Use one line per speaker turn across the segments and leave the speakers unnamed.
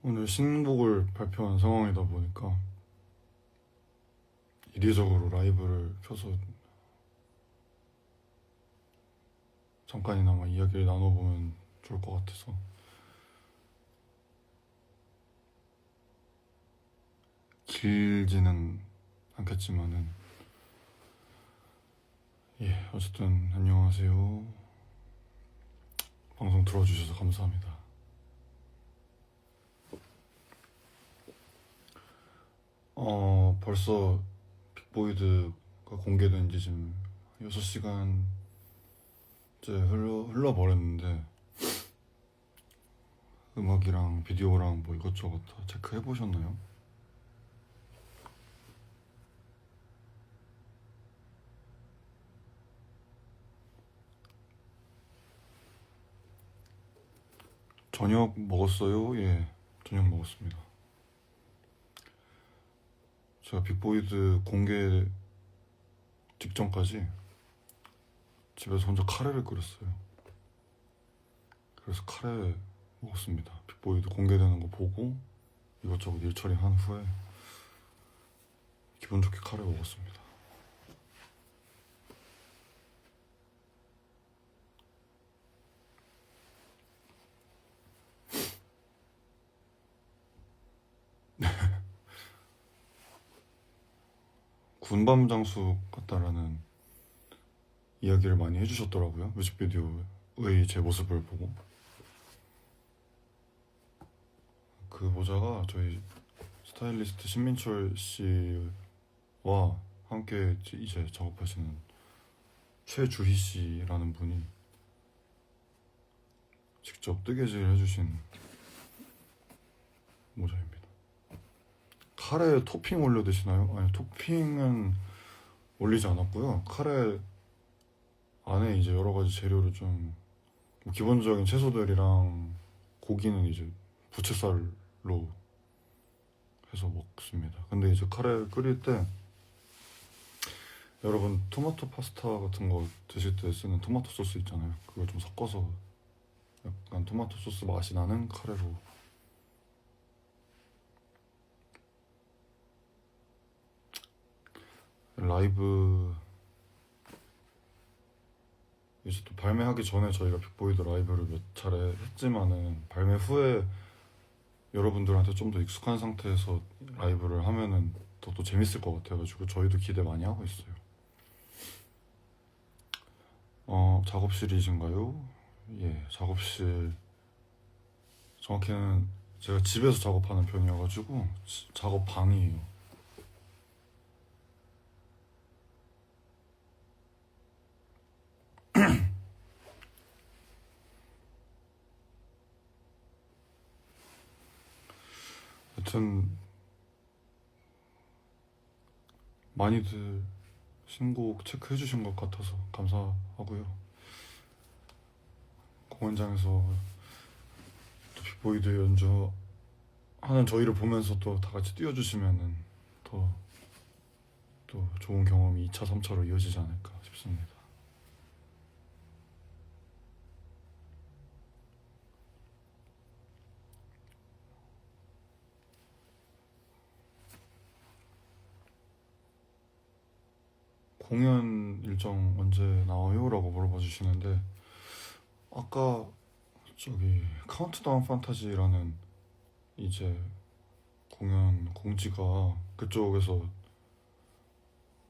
오늘 신곡을 발표한 상황이다 보니까 이례적으로 라이브를 켜서 잠깐이나마 이야기를 나눠보면 좋을 것 같아서 길지는 않겠지만은 어쨌든 안녕하세요. 방송 들어주셔서 감사합니다. 벌써 빅보이드가 공개된 지 지금 6시간 이제 흘러버렸는데 음악이랑 비디오랑 뭐 이것저것 다 체크해보셨나요? 저녁 먹었어요? 예, 저녁 먹었습니다. 제가 빅보이드 공개 직전까지 집에서 혼자 카레를 끓였어요. 그래서 카레 먹었습니다. 빅보이드 공개되는 거 보고 이것저것 일 처리한 후에 기분 좋게 카레 먹었습니다. 군밤 장수 같다라는 이야기를 많이 해주셨더라고요. 뮤직비디오의 제 모습을 보고. 그 모자가 저희 스타일리스트 신민철 씨와 함께 이제 작업하시는 최주희 씨라는 분이 직접 뜨개질 해주신 모자입니다. 카레 토핑 올려 드시나요? 아니, 토핑은 올리지 않았고요. 카레 안에 이제 여러 가지 재료를 좀 기본적인 채소들이랑 고기는 이제 부채살로 해서 먹습니다. 근데 이제 카레 끓일 때 여러분 토마토 파스타 같은 거 드실 때 쓰는 토마토 소스 있잖아요. 그걸 좀 섞어서 약간 토마토 소스 맛이 나는 카레로 라이브 이제 또 발매하기 전에 저희가 빅보이드 라이브를 몇 차례 했지만은 발매 후에 여러분들한테 좀 더 익숙한 상태에서 라이브를 하면은 더 재밌을 것 같아가지고 저희도 기대 많이 하고 있어요. 작업실이신가요? 예, 작업실. 정확히는 제가 집에서 작업하는 편이어가지고 작업방이에요. 여튼 많이들 신곡 체크해주신 것 같아서 감사하고요. 공연장에서 또 빅보이드 연주하는 저희를 보면서 또 다 같이 뛰어주시면은 더 또 좋은 경험이 2차, 3차로 이어지지 않을까 싶습니다. 공연 일정 언제 나와요? 라고 물어봐 주시는데 아까 저기 카운트다운 판타지라는 이제 공연 공지가 그쪽에서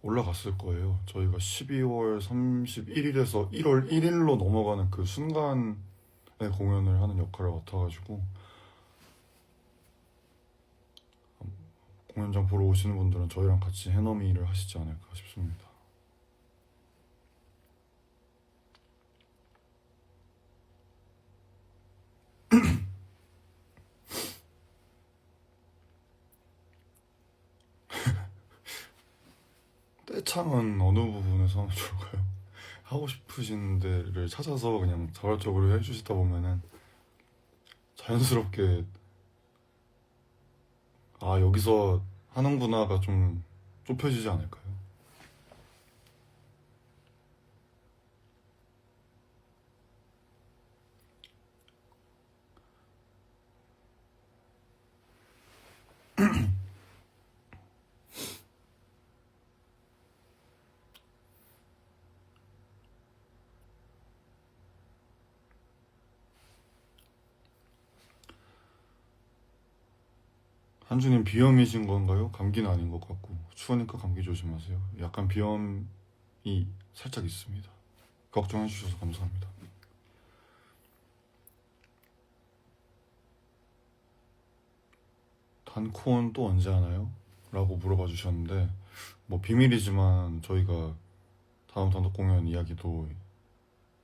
올라갔을 거예요. 저희가 12월 31일에서 1월 1일로 넘어가는 그 순간에 공연을 하는 역할을 맡아가지고 공연장 보러 오시는 분들은 저희랑 같이 해넘이를 하시지 않을까 싶습니다. 떼창은 어느 부분에서 하면 좋을까요? 하고 싶으신 데를 찾아서 그냥 자발적으로 해주시다 보면은 자연스럽게 아 여기서 하는구나가 좀 좁혀지지 않을까요? 한주님 비염이신 건가요? 감기는 아닌 것 같고 추우니까 감기 조심하세요. 약간 비염이 살짝 있습니다. 걱정해 주셔서 감사합니다. 단콘 또 언제 하나요? 라고 물어봐 주셨는데 뭐 비밀이지만 저희가 다음 단독 공연 이야기도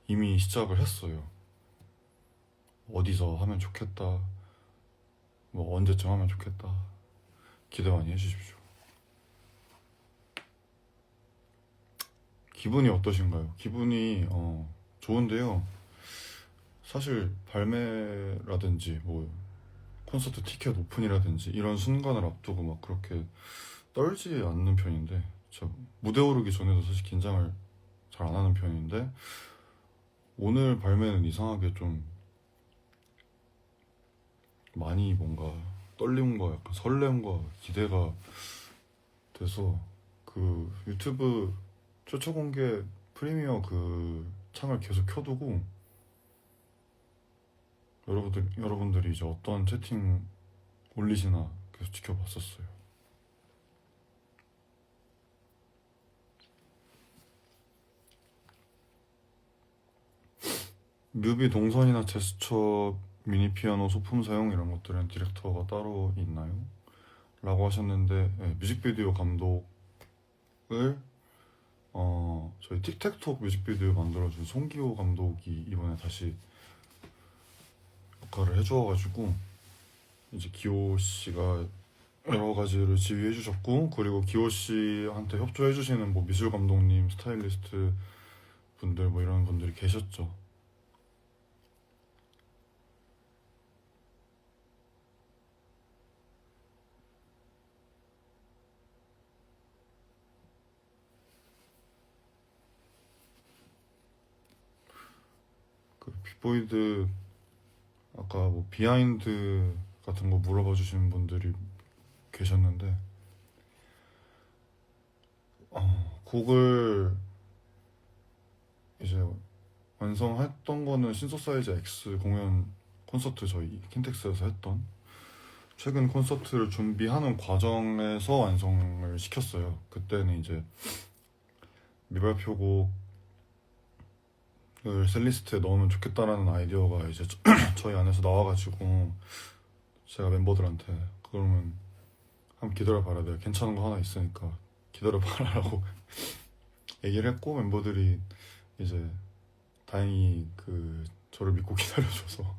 이미 시작을 했어요. 어디서 하면 좋겠다, 뭐 언제쯤 하면 좋겠다, 기대 많이 해주십시오. 기분이 어떠신가요? 기분이 좋은데요. 사실 발매라든지 뭐 콘서트 티켓 오픈이라든지 이런 순간을 앞두고 막 그렇게 떨지 않는 편인데, 저 무대 오르기 전에도 사실 긴장을 잘 안 하는 편인데 오늘 발매는 이상하게 좀 많이 뭔가 떨림과 약간 설렘과 기대가 돼서 그 유튜브 최초 공개 프리미어 그 창을 계속 켜두고 여러분들이 이제 어떤 채팅 올리시나 계속 지켜봤었어요. 뮤비 동선이나 제스처, 미니 피아노 소품 사용 이런 것들은 디렉터가 따로 있나요? 라고 하셨는데, 네, 뮤직비디오 감독을 저희 틱택톡 뮤직비디오 만들어준 송기호 감독이 이번에 다시 역할을 해주어가지고 이제 기호 씨가 여러 가지를 지휘해 주셨고, 그리고 기호 씨한테 협조해 주시는 뭐 미술 감독님, 스타일리스트 분들 뭐 이런 분들이 계셨죠. 그 빅보이드 아까 뭐 비하인드 같은 거 물어봐 주시는 분들이 계셨는데, 곡을 이제 완성했던 거는 신소사이즈 X 공연 콘서트 저희 킨텍스에서 했던 최근 콘서트를 준비하는 과정에서 완성을 시켰어요. 그때는 이제 미발표곡을 셀리스트에 넣으면 좋겠다라는 아이디어가 이제 저희 안에서 나와가지고 제가 멤버들한테 그러면 한번 기다려봐라, 내가 괜찮은 거 하나 있으니까 기다려봐라라고 얘기를 했고, 멤버들이 이제 다행히 그 저를 믿고 기다려줘서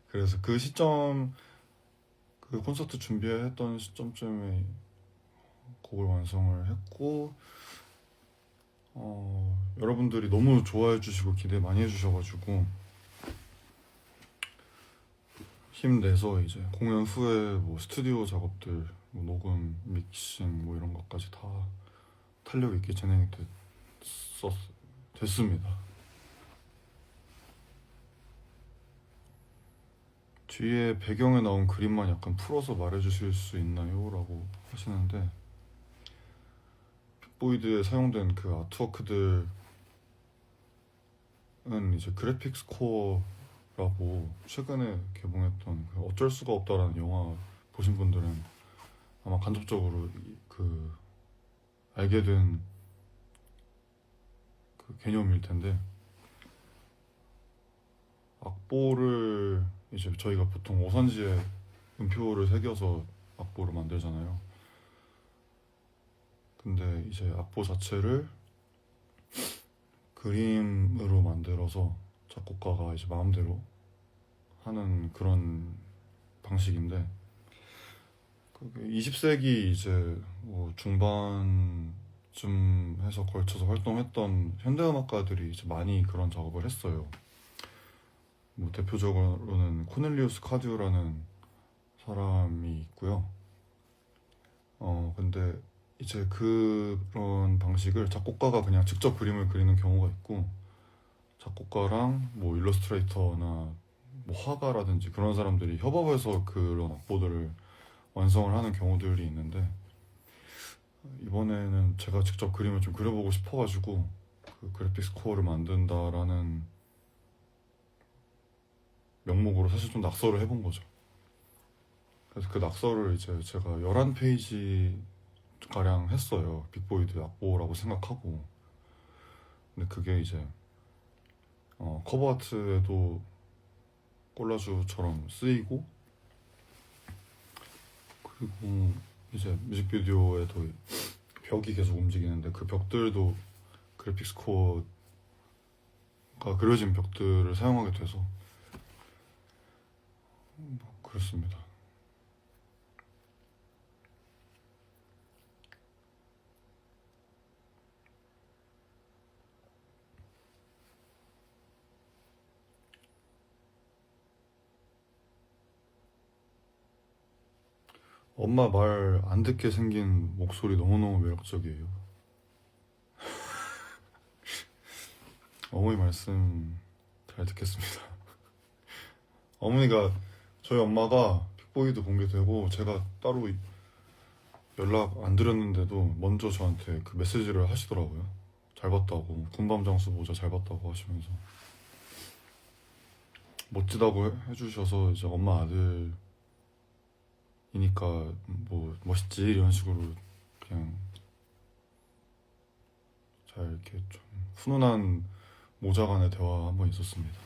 그래서 그 시점, 그 콘서트 준비했던 시점쯤에 곡을 완성을 했고, 여러분들이 너무 좋아해 주시고 기대 많이 해주셔가지고 힘내서 이제 공연 후에 뭐 스튜디오 작업들, 뭐 녹음, 믹싱 뭐 이런 것까지 다 탄력 있게 진행이 됐습니다. 뒤에 배경에 나온 그림만 약간 풀어서 말해주실 수 있나요? 라고 하시는데, 빅보이드에 사용된 그 아트워크들은 이제 그래픽스 코어라고 최근에 개봉했던 그 어쩔 수가 없다라는 영화 보신 분들은 아마 간접적으로 그 알게 된 그 개념일 텐데, 악보를 이제 저희가 보통 오선지에 음표를 새겨서 악보를 만들잖아요. 근데 이제 악보 자체를 그림으로 만들어서 작곡가가 이제 마음대로 하는 그런 방식인데, 20세기 이제 뭐 중반쯤 해서 걸쳐서 활동했던 현대음악가들이 이제 많이 그런 작업을 했어요. 뭐 대표적으로는 코넬리우스 카듀라는 사람이 있고요. 근데 이제 그런 방식을 작곡가가 그냥 직접 그림을 그리는 경우가 있고, 작곡가랑 뭐 일러스트레이터나 뭐 화가라든지 그런 사람들이 협업해서 그런 악보들을 완성을 하는 경우들이 있는데, 이번에는 제가 직접 그림을 좀 그려보고 싶어가지고 그 그래픽스 코어를 만든다라는 명목으로 사실 좀 낙서를 해본 거죠. 그래서 그 낙서를 이제 제가 11페이지 가량 했어요. 빅보이드 악보라고 생각하고. 근데 그게 이제 커버 아트에도 콜라주처럼 쓰이고, 그리고 이제 뮤직비디오에도 벽이 계속 움직이는데 그 벽들도 그래픽스 코어가 그려진 벽들을 사용하게 돼서 뭐 그렇습니다. 엄마 말 안 듣게 생긴 목소리 너무너무 매력적이에요. 어머니 말씀 잘 듣겠습니다. 어머니가, 저희 엄마가 픽보이도 공개되고 제가 따로 연락 안 드렸는데도 먼저 저한테 그 메시지를 하시더라고요. 잘 봤다고, 군밤 장수 모자 잘 봤다고 하시면서 멋지다고 해주셔서, 이제 엄마 아들이니까 뭐 멋있지 이런 식으로 그냥 잘 이렇게 좀 훈훈한 모자 간의 대화 한 번 있었습니다.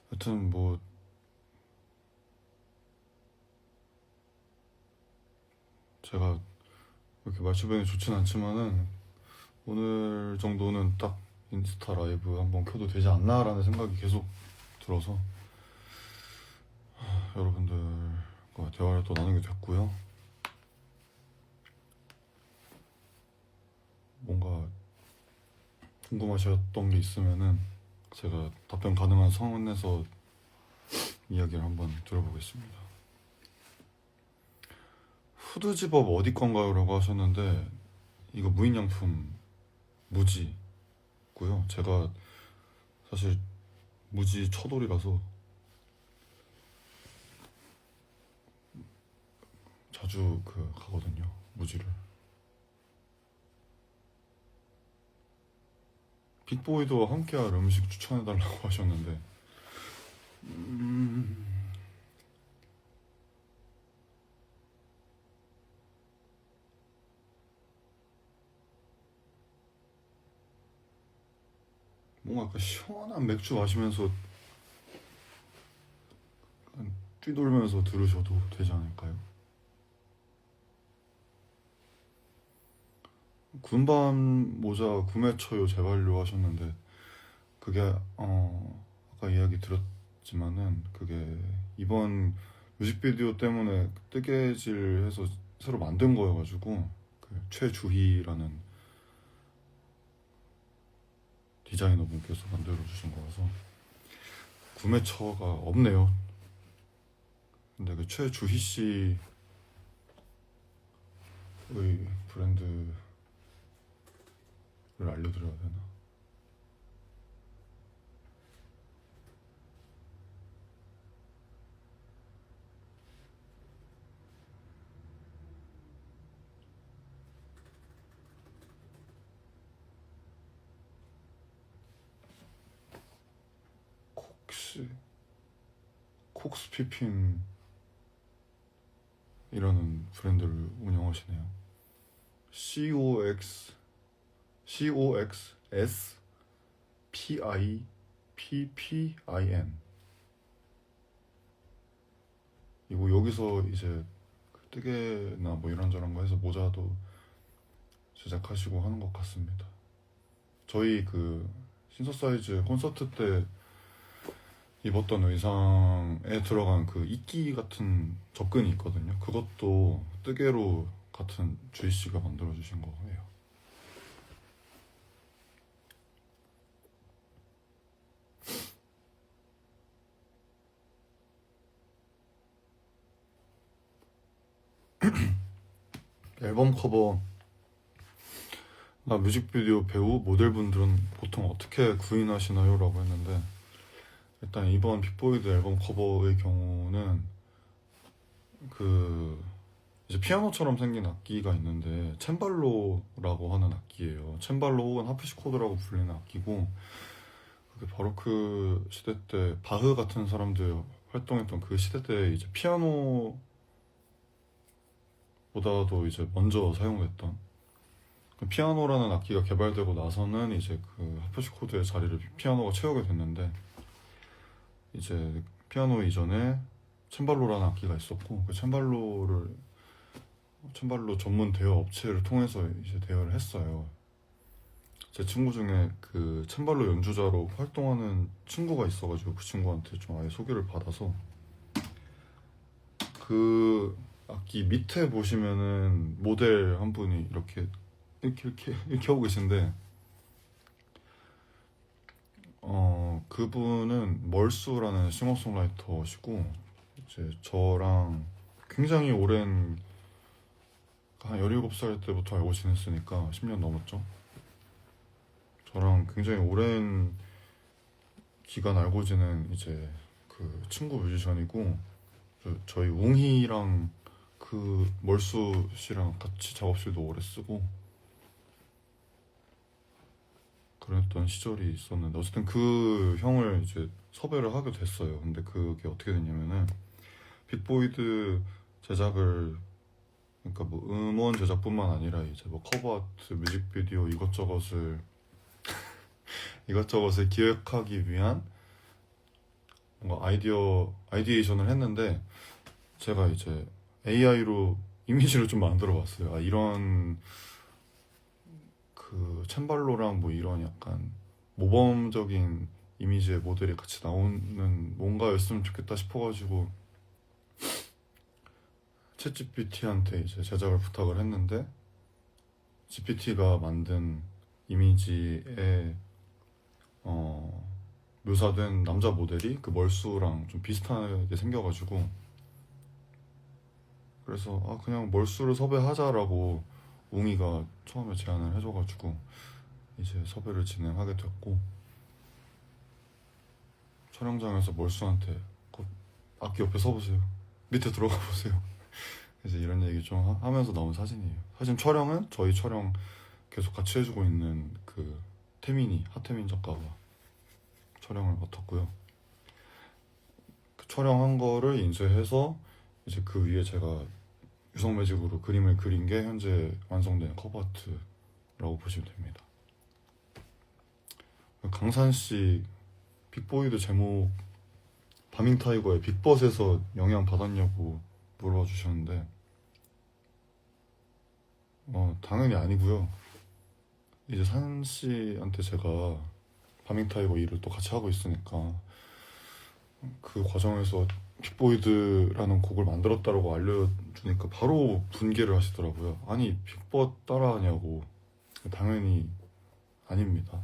하여튼 뭐 제가 이렇게 말주변이 좋진 않지만은 오늘 정도는 딱 인스타 라이브 한번 켜도 되지 않나라는 생각이 계속 들어서 여러분들과 대화를 또 나누게 됐고요. 뭔가 궁금하셨던 게 있으면은 제가 답변 가능한 선에서 이야기를 한번 들어보겠습니다. 후드 집업 어디 건가요? 라고 하셨는데, 이거 무인양품 무지고요. 제가 사실 무지 처돌이라서 자주 가거든요, 무지를. 빅보이도 함께할 음식 추천해달라고 하셨는데, 뭔가 약간 시원한 맥주 마시면서 약간 뛰돌면서 들으셔도 되지 않을까요? 군밤 모자 구매처요 제발요 하셨는데, 그게 아까 이야기 들었지만은 그게 이번 뮤직비디오 때문에 뜨개질해서 새로 만든 거여가지고, 그 최주희라는 디자이너분께서 만들어 주신 거라서 구매처가 없네요. 근데 그 최주희 씨의 브랜드를 알려드려야 되나? 콕스 콕스피핑이라는 브랜드를 운영하시네요. COXSPIPPIN. 이거 여기서 이제 뜨개나 뭐 이런저런 거 해서 모자도 제작하시고 하는 것 같습니다. 저희 신서사이즈 콘서트 때 입었던 의상에 들어간 그 이끼 같은 접근이 있거든요. 그것도 뜨개로 같은 주희 씨가 만들어주신 거예요. 앨범 커버, 나 뮤직비디오 배우, 모델분들은 보통 어떻게 구인하시나요? 라고 했는데, 일단 이번 빅보이드 앨범 커버의 경우는 이제 피아노처럼 생긴 악기가 있는데 챈발로라고 하는 악기예요. 챈발로 혹은 하프시코드라고 불리는 악기고, 그게 바로크 시대 때 바흐 같은 사람들 활동했던 그 시대 때 이제 피아노보다도 이제 먼저 사용됐던, 그 피아노라는 악기가 개발되고 나서는 이제 그 하프시코드의 자리를 피아노가 채우게 됐는데, 이제 피아노 이전에 챈발로라는 악기가 있었고, 그 챈발로 전문 대여 업체를 통해서 이제 대여를 했어요. 제 친구 중에 그 챈발로 연주자로 활동하는 친구가 있어가지고 그 친구한테 좀 아예 소개를 받아서, 그 악기 밑에 보시면은 모델 한 분이 이렇게 하고 계신데, 그분은 멀수라는 싱어송라이터시고, 이제 저랑 굉장히 오랜, 한 17살 때부터 알고 지냈으니까 10년 넘었죠. 저랑 굉장히 오랜 기간 알고 지낸 이제 그 친구 뮤지션이고, 저희 웅희랑 그 멀수 씨랑 같이 작업실도 오래 쓰고 그랬던 시절이 있었는데, 어쨌든 그 형을 이제 섭외를 하게 됐어요. 근데 그게 어떻게 됐냐면은, 빅보이드 제작을, 그러니까 뭐 음원 제작뿐만 아니라 이제 뭐 커버 아트, 뮤직비디오 이것저것을 기획하기 위한 뭔가 아이디에이션을 했는데, 제가 이제 AI로 이미지를 좀 만들어 봤어요. 아, 이런 그 챈발로랑 뭐 이런 약간 모범적인 이미지의 모델이 같이 나오는 뭔가였으면 좋겠다 싶어가지고 챗GPT한테 이제 제작을 부탁을 했는데, GPT가 만든 이미지에 묘사된 남자 모델이 그 멀수랑 좀 비슷하게 생겨가지고, 그래서 아 그냥 멀수를 섭외하자라고 웅이가 처음에 제안을 해줘가지고 이제 섭외를 진행하게 됐고, 촬영장에서 멀수한테 그 악기 옆에 서보세요, 밑에 들어가 보세요, 이제 이런 얘기 좀 하면서 나온 사진이에요. 사진 촬영은 저희 촬영 계속 같이 해주고 있는 그 하태민 작가가 촬영을 맡았고요. 그 촬영한 거를 인쇄해서 이제 그 위에 제가 유성 매직으로 그림을 그린 게 현재 완성된 커버 아트라고 보시면 됩니다. 강산 씨 빅보이드 제목 바밍 타이거의 빅벗에서 영향 받았냐고 물어봐 주셨는데, 당연히 아니고요. 이제 산 씨한테 제가 바밍 타이거 일을 또 같이 하고 있으니까 그 과정에서 빅보이드라는 곡을 만들었다라고 알려주니까 바로 분개를 하시더라고요. 아니 빅벗 따라하냐고. 당연히 아닙니다.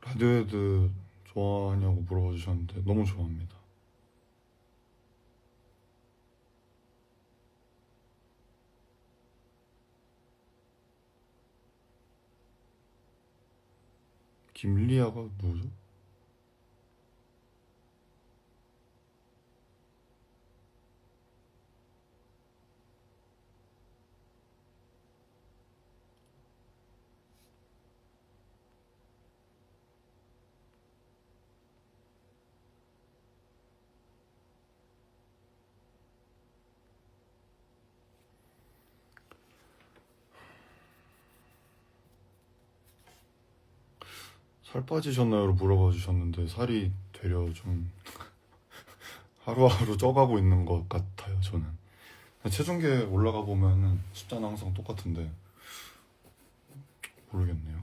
라디오헤드 좋아하냐고 물어봐 주셨는데 너무 좋아합니다. 김리아가 누구죠? 살 빠지셨나요?로 물어봐 주셨는데, 살이 되려 좀 하루하루 쪄가고 있는 것 같아요, 저는. 체중계 올라가 보면은 숫자는 항상 똑같은데 모르겠네요.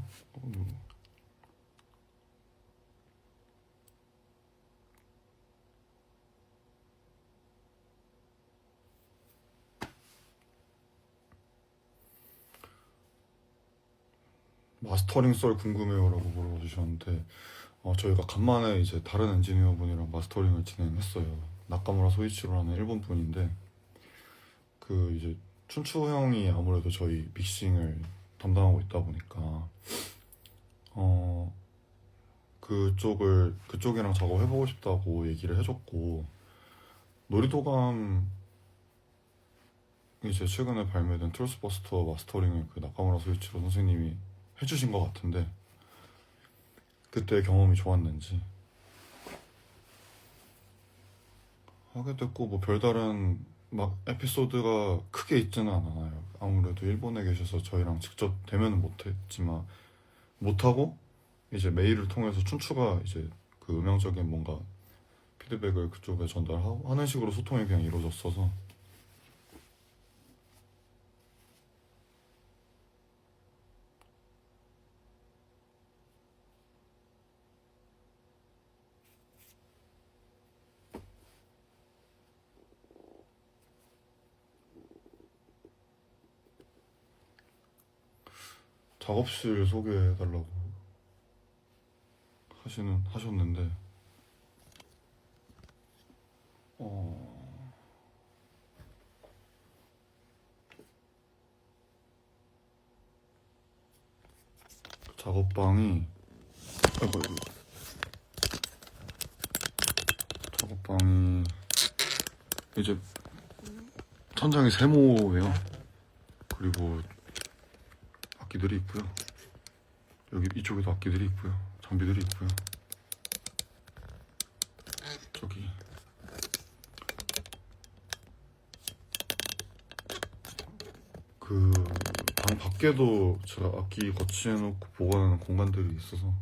마스터링 썰 궁금해요라고 물어봐 주셨는데 저희가 간만에 이제 다른 엔지니어 분이랑 마스터링을 진행했어요. 나카무라 소이치로라는 일본 분인데 그 이제 춘추 형이 아무래도 저희 믹싱을 담당하고 있다 보니까 어 그쪽이랑 작업해보고 싶다고 얘기를 해줬고 놀이도감 이제 최근에 발매된 트루스버스터 마스터링을 그 나카무라 소이치로 선생님이 해주신 것 같은데 그때 경험이 좋았는지 하게 됐고 뭐 별다른 막 에피소드가 크게 있지는 않아요. 아무래도 일본에 계셔서 저희랑 직접 대면은 못했지만 못하고 이제 메일을 통해서 춘추가 이제 그 음향적인 뭔가 피드백을 그쪽에 전달하고 하는 식으로 소통이 그냥 이루어졌어서 작업실 소개해달라고 하셨는데 어, 작업방이 아이고, 아이고. 작업방이 이제 천장이 세모예요. 그리고 악기들이 있고요. 여기 이쪽에도 악기들이 있고요. 장비들이 있고요. 저기 그 방 밖에도 제가 악기 거치해놓고 보관하는 공간들이 있어서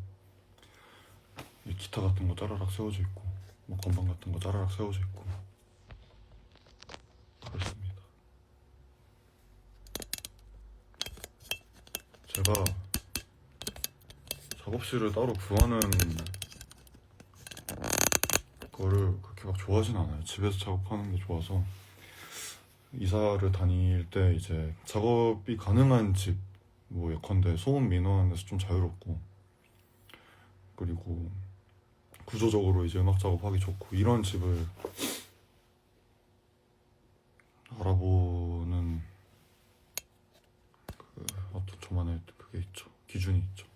이 기타 같은 거 짜라락 세워져 있고 뭐 건반 같은 거 짜라락 세워져 있고 그렇습니다. 제가 작업실을 따로 구하는 거를 그렇게 막 좋아하진 않아요. 집에서 작업하는 게 좋아서 이사를 다닐 때 이제 작업이 가능한 집, 뭐 예컨대 소음 민원에서 좀 자유롭고 그리고 구조적으로 이제 음악 작업하기 좋고 이런 집을 알아보는 그 어떤 저만의 그게 있죠. 기준이 있죠.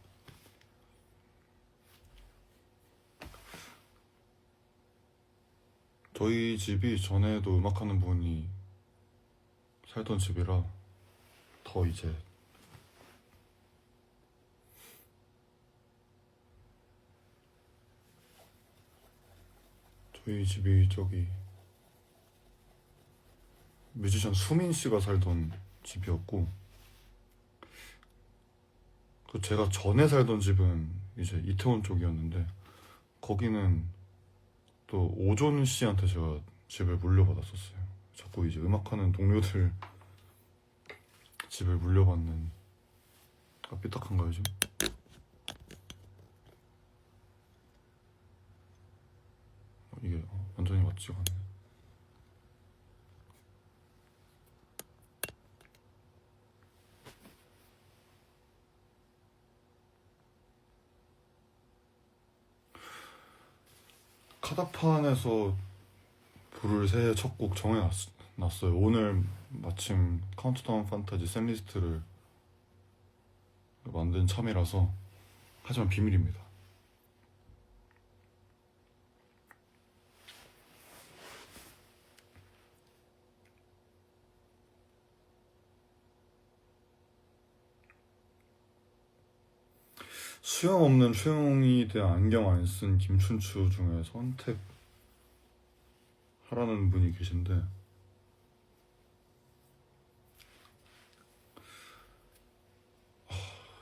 저희 집이 전에도 음악하는 분이 살던 집이라 더 이제 저희 집이 저기 뮤지션 수민 씨가 살던 집이었고 그 제가 전에 살던 집은 이제 이태원 쪽이었는데 거기는 또 오존 씨한테 제가 집을 물려받았었어요. 자꾸 이제 음악하는 동료들 집을 물려받는 삐딱한가요 지금? 이게 완전히 맞지가 않네. 카다판에서 부를 새해 첫 곡 정해놨어요. 오늘 마침 카운트다운 판타지 셋리스트를 만든 참이라서 하지만 비밀입니다. 수염 없는 최용이 대 안경 안 쓴 김춘추 중에 선택하라는 분이 계신데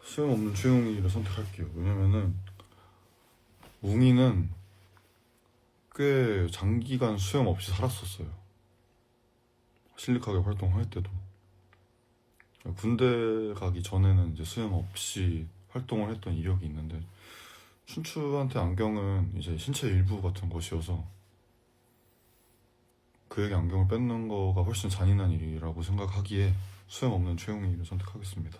수염 없는 최용이를 선택할게요. 왜냐면은 웅이는 꽤 장기간 수염 없이 살았었어요. 실리카게 활동할 때도 군대 가기 전에는 이제 수염 없이 활동을 했던 이력이 있는데 춘추한테 안경은 이제 신체 일부 같은 것이어서 그에게 안경을 뺏는 거가 훨씬 잔인한 일이라고 생각하기에 수염 없는 최용이를 선택하겠습니다.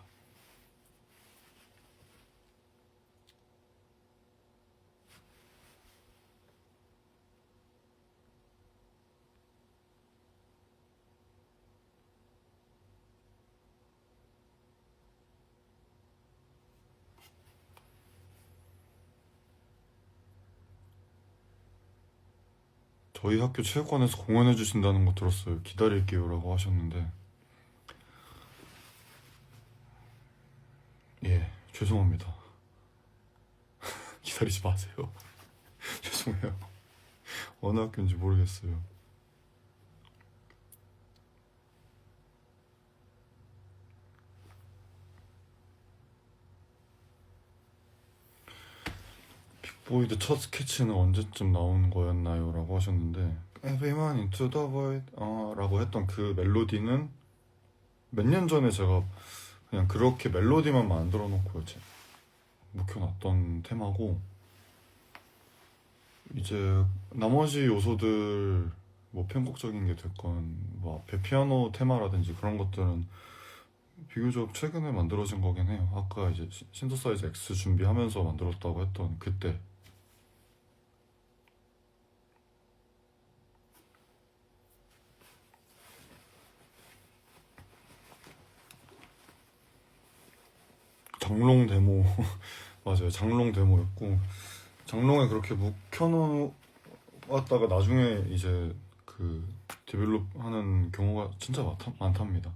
저희 학교 체육관에서 공연해 주신다는 거 들었어요. 기다릴게요라고 하셨는데, 예, 죄송합니다. 기다리지 마세요. 죄송해요. 어느 학교인지 모르겠어요. 빅보이드 첫 스케치는 언제쯤 나온 거였나요? 라고 하셨는데, Everyone into the void 라고 했던 그 멜로디는 몇 년 전에 제가 그냥 그렇게 멜로디만 만들어 놓고 이제 묵혀놨던 테마고, 이제 나머지 요소들 뭐 편곡적인 게 됐건 뭐 앞에 피아노 테마라든지 그런 것들은 비교적 최근에 만들어진 거긴 해요. 아까 이제 신서사이저 X 준비하면서 만들었다고 했던 그때. 장롱 데모 맞아요. 장롱 데모였고, 장롱에 그렇게 묵혀놓았다가 나중에 이제 그 디벨롭 하는 경우가 진짜 많답니다.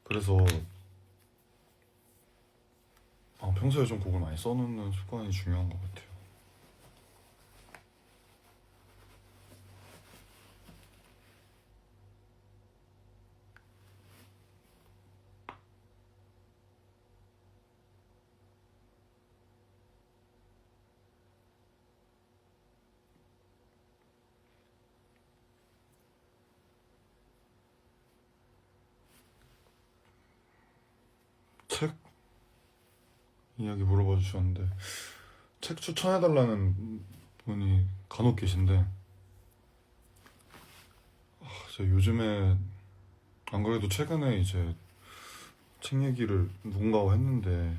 그래서 평소에 좀 곡을 많이 써놓는 습관이 중요한 것 같아요. 책 이야기 물어봐 주셨는데, 책 추천해달라는 분이 간혹 계신데, 제가 요즘에 안 그래도 최근에 이제 책 얘기를 누군가와 했는데,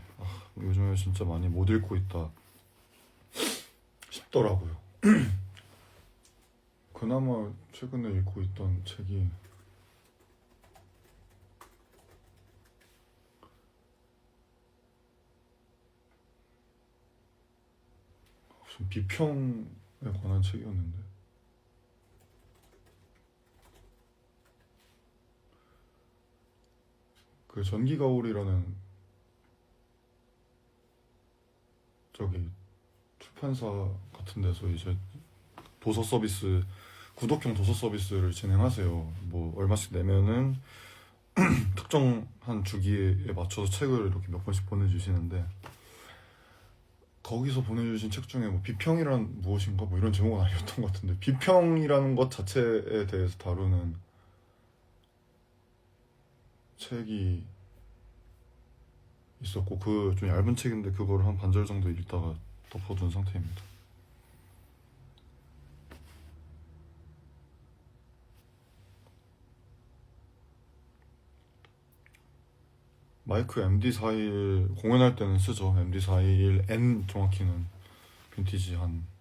요즘에 진짜 많이 못 읽고 있다 싶더라고요. 그나마 최근에 읽고 있던 책이 무슨 비평에 관한 책이었는데, 그 전기가울이라는 저기 출판사 같은 데서 이제 도서 서비스, 구독형 도서 서비스를 진행하세요. 뭐 얼마씩 내면은 특정한 주기에 맞춰서 책을 이렇게 몇 권씩 보내주시는데, 거기서 보내주신 책 중에 뭐 비평이란 무엇인가 뭐 이런 제목은 아니었던 것 같은데, 비평이라는 것 자체에 대해서 다루는 책이 있었고, 그 좀 얇은 책인데 그걸 한 반절 정도 읽다가 덮어둔 상태입니다. 마이크 MD421 공연할 때는 쓰죠. MD421N 정확히는 빈티지한.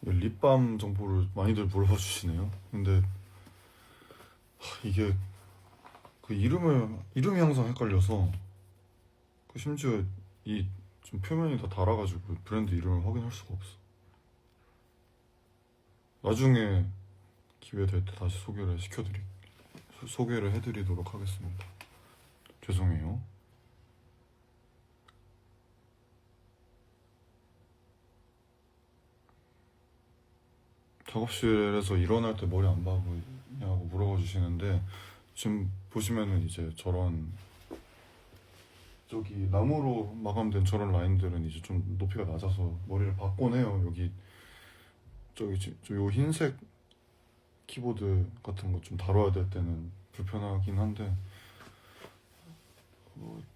립밤 정보를 많이들 물어봐 주시네요. 근데 이게 그 이름이 항상 헷갈려서, 그 심지어 이 좀 표면이 다 달아가지고 브랜드 이름을 확인할 수가 없어. 나중에 기회 될 때 다시 소개를 해드리도록 하겠습니다. 죄송해요. 작업실에서 일어날 때 머리 안 박으냐고 물어봐 주시는데, 지금 보시면은 이제 저런 저기 나무로 마감된 저런 라인들은 이제 좀 높이가 낮아서 머리를 박곤 해요. 여기 요 흰색 키보드 같은 거 좀 다뤄야 될 때는 불편하긴 한데,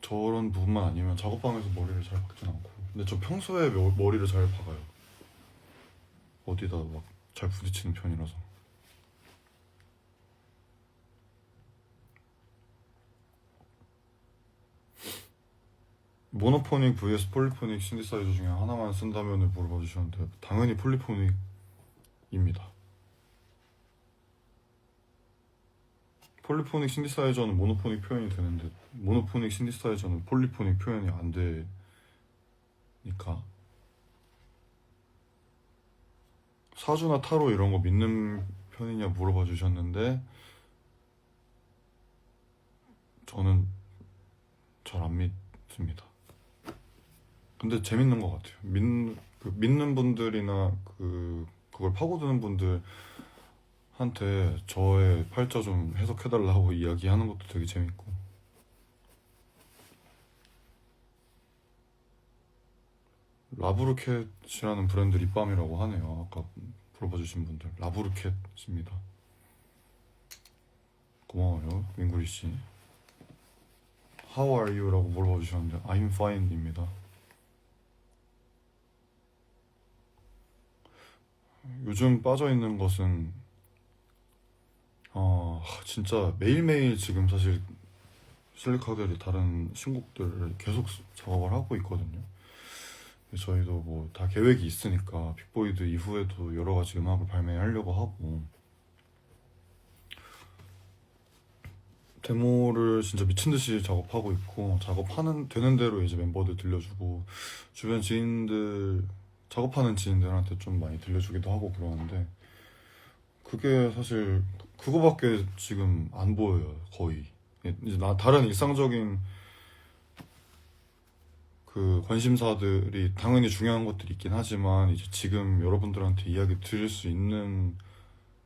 저런 부분만 아니면 작업방에서 머리를 잘 박진 않고. 근데 저 평소에 머리를 잘 박아요. 어디다 막 잘 부딪히는 편이라서. 모노포닉 vs 폴리포닉 신디사이저 중에 하나만 쓴다면 물어봐 주셨는데 당연히 폴리포닉입니다. 폴리포닉 신디사이저는 모노포닉 표현이 되는데 모노포닉 신디사이저는 폴리포닉 표현이 안 되니까. 사주나 타로 이런 거 믿는 편이냐 물어봐 주셨는데 저는 잘 안 믿습니다. 근데 재밌는 것 같아요. 믿는 분들이나 그걸 파고드는 분들한테 저의 팔자 좀 해석해달라고 이야기하는 것도 되게 재밌고. 라브르켓이라는 브랜드 립밤이라고 하네요. 아까 물어봐주신 분들 라브르켓입니다. 고마워요 민구리씨. How are you? 라고 물어봐주셨는데 I'm fine 입니다. 요즘 빠져있는 것은 진짜 매일매일 지금 사실 실리카겔이 다른 신곡들을 계속 작업을 하고 있거든요. 저희도 뭐 다 계획이 있으니까 빅보이드 이후에도 여러 가지 음악을 발매하려고 하고, 데모를 진짜 미친 듯이 작업하고 있고, 작업하는 되는 대로 이제 멤버들 들려주고 주변 지인들, 작업하는 지인들한테 좀 많이 들려주기도 하고 그러는데, 그게 사실 그거밖에 지금 안 보여요. 거의 이제 다른 일상적인 그 관심사들이 당연히 중요한 것들이 있긴 하지만, 이제 지금 여러분들한테 이야기 드릴 수 있는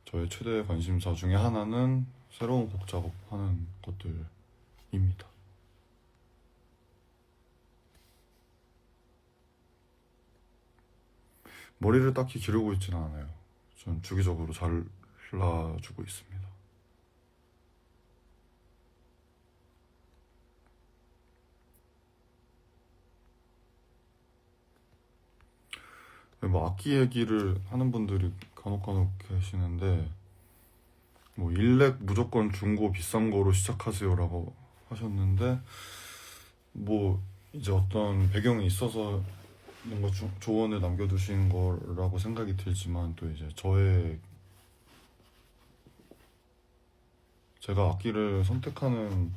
저의 최대 관심사 중에 하나는 새로운 곡 작업하는 것들입니다. 머리를 딱히 기르고 있지는 않아요. 전 주기적으로 잘라주고 있습니다. 뭐 악기 얘기를 하는 분들이 간혹 계시는데, 뭐 일렉 무조건 중고 비싼 거로 시작하세요라고 하셨는데, 뭐 이제 어떤 배경이 있어서 뭔가 조언을 남겨두신 거라고 생각이 들지만, 또 이제 제가 악기를 선택하는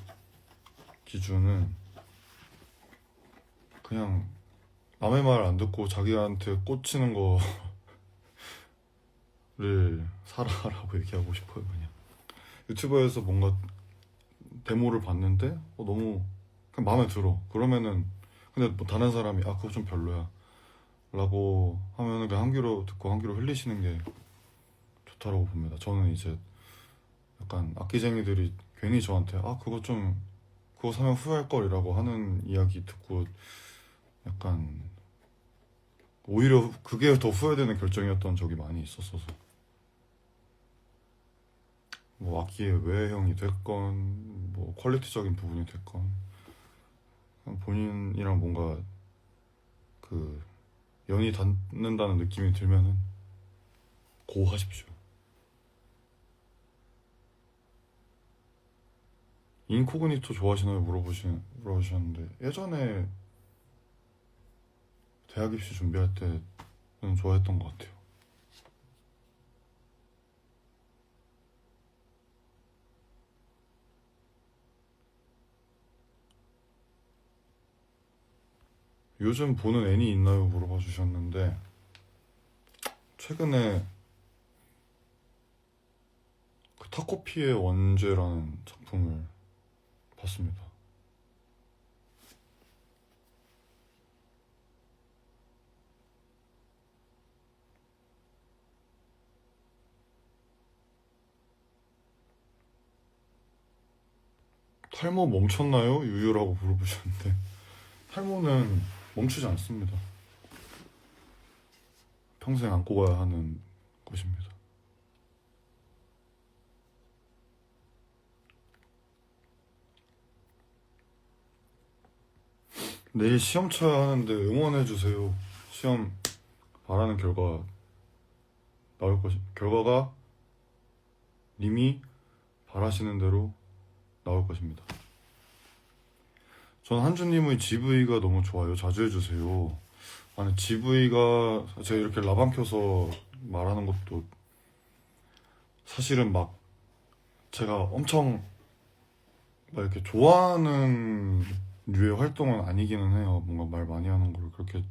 기준은 그냥 남의 말 안 듣고 자기한테 꽂히는 거를 사라라고 얘기하고 싶어요. 그냥 유튜버에서 뭔가 데모를 봤는데 너무 그냥 마음에 들어. 그러면은, 근데 뭐 다른 사람이 그거 좀 별로야 라고 하면은 그냥 한 귀로 듣고 한 귀로 흘리시는 게 좋다라고 봅니다. 저는 이제 약간 악기쟁이들이 괜히 저한테 그거 사면 후회할 걸이라고 하는 이야기 듣고 약간 오히려 그게 더 후회되는 결정이었던 적이 많이 있었어서, 뭐 악기의 외형이 됐건 뭐 퀄리티적인 부분이 됐건 그냥 본인이랑 뭔가 그 연이 닿는다는 느낌이 들면은 고 하십시오. 인코그니토 좋아하시나요? 물어보셨는데, 예전에 대학 입시 준비할 때는 좋아했던 것 같아요. 요즘 보는 애니 있나요? 물어봐 주셨는데, 최근에 그 타코피의 원죄라는 작품을 봤습니다. 탈모 멈췄나요? 유유라고 물어보셨는데, 탈모는 멈추지 않습니다. 평생 안고 가야 하는 것입니다. 내일 시험 쳐야 하는데 응원해주세요. 시험 바라는 결과 나올 것이 결과가 님이 바라시는 대로 나올 것입니다. 전 한주님의 GV가 너무 좋아요. 자주 해주세요. 아니 GV가 제가 이렇게 라방 켜서 말하는 것도 사실은 막 제가 엄청 막 이렇게 좋아하는 류의 활동은 아니기는 해요. 뭔가 말 많이 하는 거를 그렇게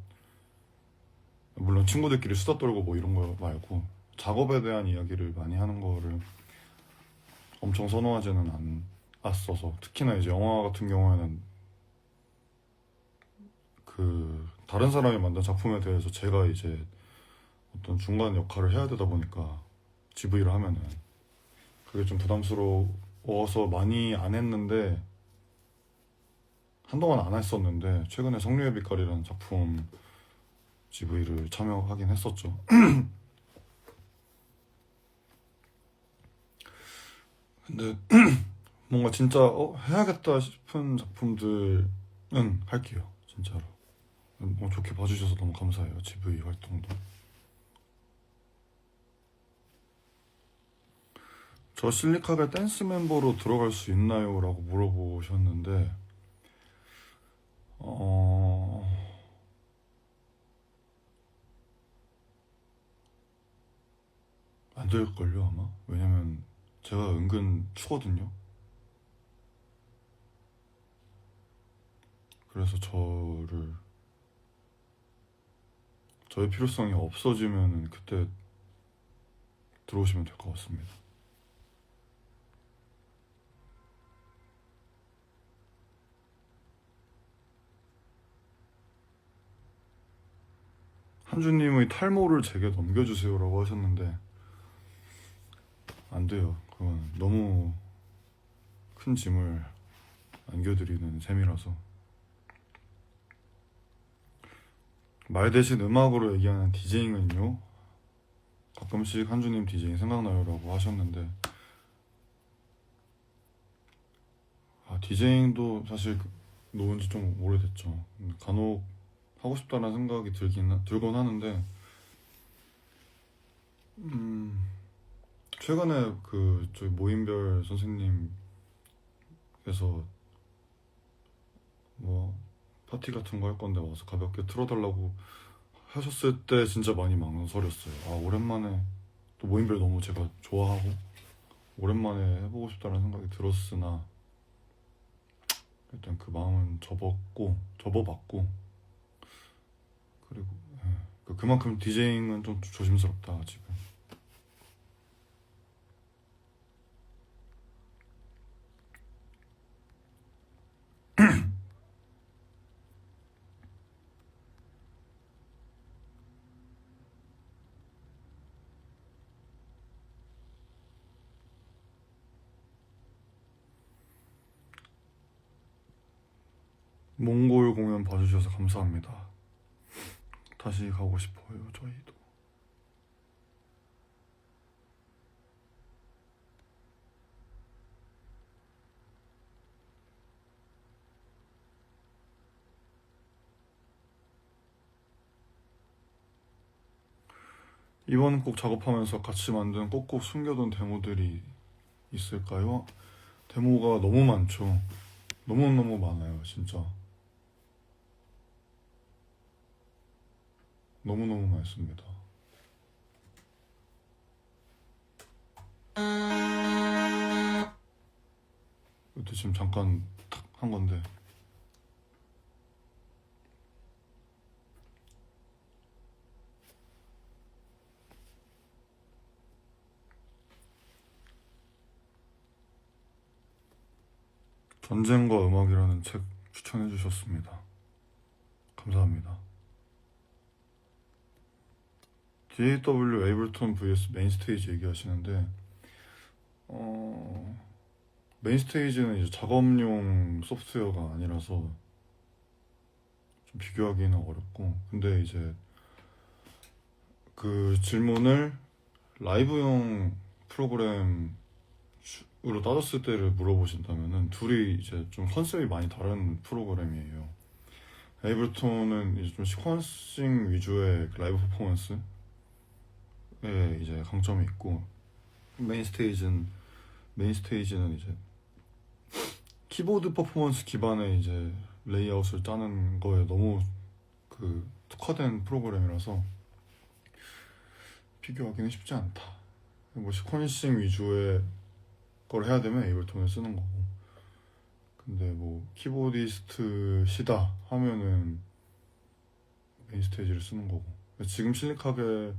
물론 친구들끼리 수다 떨고 뭐 이런 거 말고 작업에 대한 이야기를 많이 하는 거를 엄청 선호하지는 않았어서 특히나 이제 영화 같은 경우에는 그 다른 사람이 만든 작품에 대해서 제가 이제 어떤 중간 역할을 해야 되다 보니까 GV를 하면은 그게 좀 부담스러워서 많이 안 했는데 한동안 안 했었는데 최근에 성류의 빛깔이라는 작품 GV를 참여하긴 했었죠. 근데 뭔가 진짜 해야겠다 싶은 작품들은 할게요. 진짜로. 뭐 좋게 봐주셔서 너무 감사해요. GV 활동도. 저 실리카겔 댄스 멤버로 들어갈 수 있나요? 라고 물어보셨는데 안 될걸요 아마? 왜냐면 제가 은근 추거든요. 그래서 저의 필요성이 없어지면은 그때 들어오시면 될 것 같습니다. 한주님의 탈모를 제게 넘겨주세요라고 하셨는데 안 돼요. 그건 너무 큰 짐을 안겨드리는 셈이라서. 말 대신 음악으로 얘기하는 디제잉은요? 가끔씩 한주님 디제잉 생각나요라고 하셨는데 디제잉도 사실 놓은 지 좀 오래됐죠. 간혹 하고 싶다는 생각이 들곤 하는데 최근에 그 저희 모임별 선생님께서 뭐 파티 같은 거 할 건데 와서 가볍게 틀어달라고 하셨을 때 진짜 많이 망설였어요. 오랜만에 또 모임별 너무 제가 좋아하고 오랜만에 해보고 싶다는 생각이 들었으나 일단 그 마음은 접어봤고 그리고 그만큼 디제잉은 좀 조심스럽다 지금. 몽골 공연 봐주셔서 감사합니다. 다시 가고 싶어요 저희도. 이번 곡 작업하면서 같이 만든 꼭꼭 숨겨둔 데모들이 있을까요? 데모가 너무 많죠. 너무너무 많아요 진짜. 너무너무 많습니다. 이것도 지금 잠깐 탁 한 건데 전쟁과 음악이라는 책 추천해 주셨습니다. 감사합니다. DAW 에이블톤 vs 메인스테이지 얘기하시는데 메인스테이지는 이제 작업용 소프트웨어가 아니라서 좀 비교하기는 어렵고 근데 이제 그 질문을 라이브용 프로그램으로 따졌을 때를 물어보신다면은 둘이 이제 좀 컨셉이 많이 다른 프로그램이에요. 에이블톤은 이제 좀 시퀀싱 위주의 라이브 퍼포먼스를 이제 강점이 있고, 메인 스테이지는 이제 키보드 퍼포먼스 기반의 이제 레이아웃을 짜는 거에 너무 그 특화된 프로그램이라서 비교하기는 쉽지 않다. 뭐 시퀀싱 위주의 걸 해야 되면 에이블톤을 쓰는 거고, 근데 뭐 키보디스트 시다 하면은 메인 스테이지를 쓰는 거고. 지금 실리카겔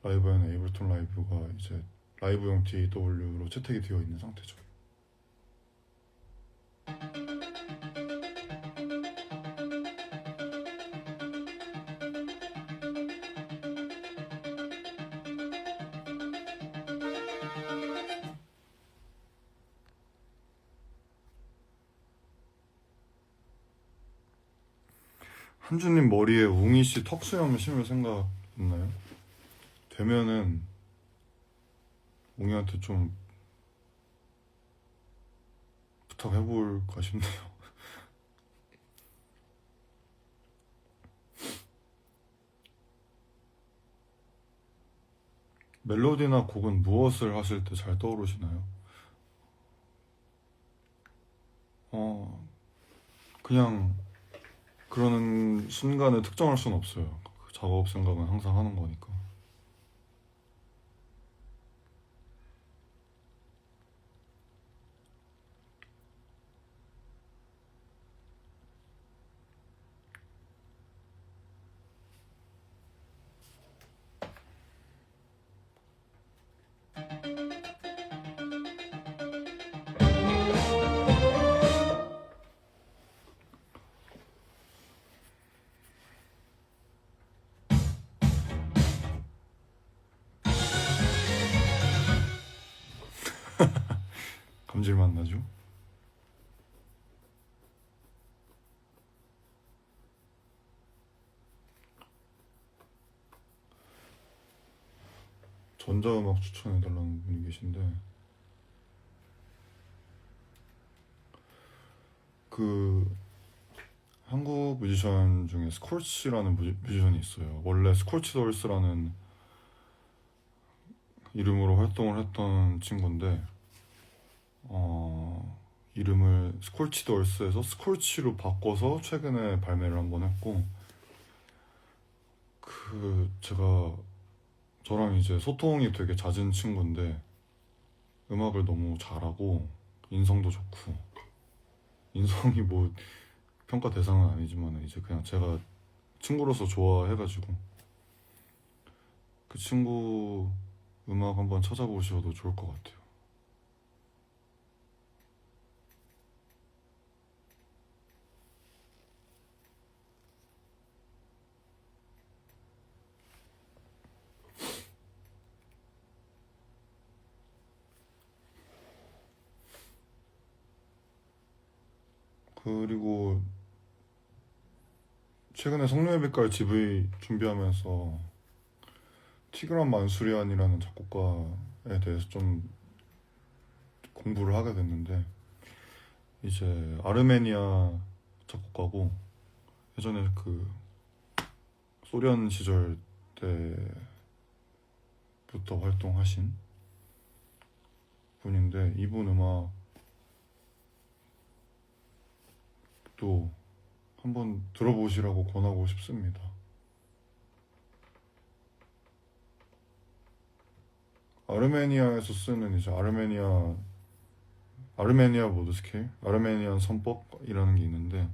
라이브에는 에이블톤 라이브가 이제 라이브용 DAW로 채택이 되어 있는 상태죠. 한주님 머리에 웅이씨 턱수염 심을 생각 있나요? 되면은 웅이한테 좀 부탁해볼까 싶네요. 멜로디나 곡은 무엇을 하실 때 잘 떠오르시나요? 그냥 그러는 순간을 특정할 수는 없어요. 그 작업 생각은 항상 하는 거니까. 감질맛 나죠? 전자음악 추천해달라는 분이 계신데, 그 한국 뮤지션 중에 스콜치라는 뮤지션이 있어요. 원래 스콜치돌스라는 이름으로 활동을 했던 친구인데, 이름을 스콜치돌스에서 스콜치로 바꿔서 최근에 발매를 한번 했고, 제가 저랑 이제 소통이 되게 잦은 친구인데 음악을 너무 잘하고 인성도 좋고, 인성이 뭐 평가 대상은 아니지만 이제 그냥 제가 친구로서 좋아해가지고 그 친구 음악 한번 찾아보셔도 좋을 것 같아요. 그리고 최근에 성룡의 빛깔 GV 준비하면서 티그란 만수리안이라는 작곡가에 대해서 좀 공부를 하게 됐는데, 이제 아르메니아 작곡가고 예전에 그 소련 시절 때부터 활동하신 분인데, 이분 음악도 한번 들어보시라고 권하고 싶습니다. 아르메니아에서 쓰는 이제 아르메니아 모드 스케일, 아르메니안 선법이라는 게 있는데,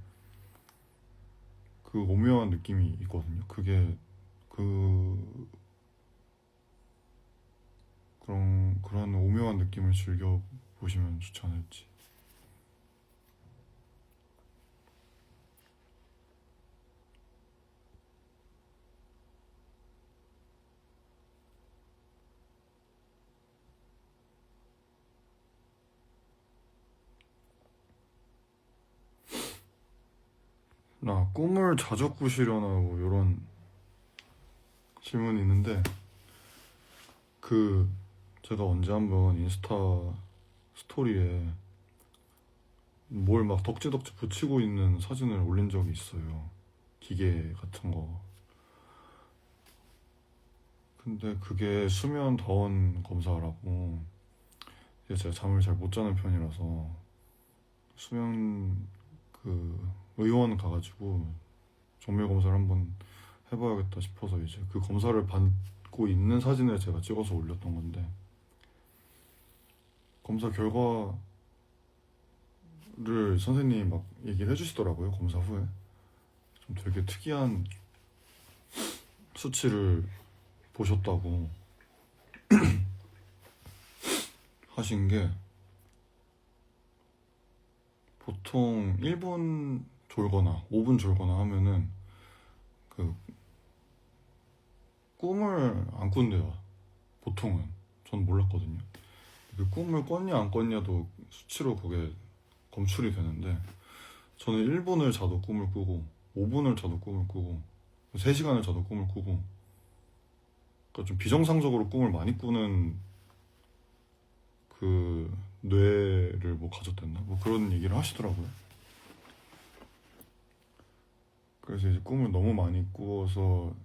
그 오묘한 느낌이 있거든요. 그 그런 오묘한 느낌을 즐겨 보시면 추천할지. 나 꿈을 자주 꾸시려나 뭐 이런 질문이 있는데, 그 제가 언제 한번 인스타 스토리에 뭘 막 덕지덕지 붙이고 있는 사진을 올린 적이 있어요. 기계 같은 거. 근데 그게 수면 다운 검사라고 이제 제가 잠을 잘 못 자는 편이라서 수면 그 의원 가가지고 정밀 검사를 한번 해봐야겠다 싶어서 이제 그 검사를 받고 있는 사진을 제가 찍어서 올렸던 건데 검사 결과를 선생님이 막 얘기를 해주시더라고요. 검사 후에 좀 되게 특이한 수치를 보셨다고 하신 게 보통 1분 졸거나 5분 졸거나 하면은 그 꿈을 안 꾼대요. 보통은. 전 몰랐거든요. 그 꿈을 꿨냐 안 꿨냐도 수치로 그게 검출이 되는데 저는 1분을 자도 꿈을 꾸고 5분을 자도 꿈을 꾸고 3시간을 자도 꿈을 꾸고 그러니까 좀 비정상적으로 꿈을 많이 꾸는 그 뇌를 뭐 가졌댔나? 뭐 그런 얘기를 하시더라고요. 그래서 이제 꿈을 너무 많이 꾸어서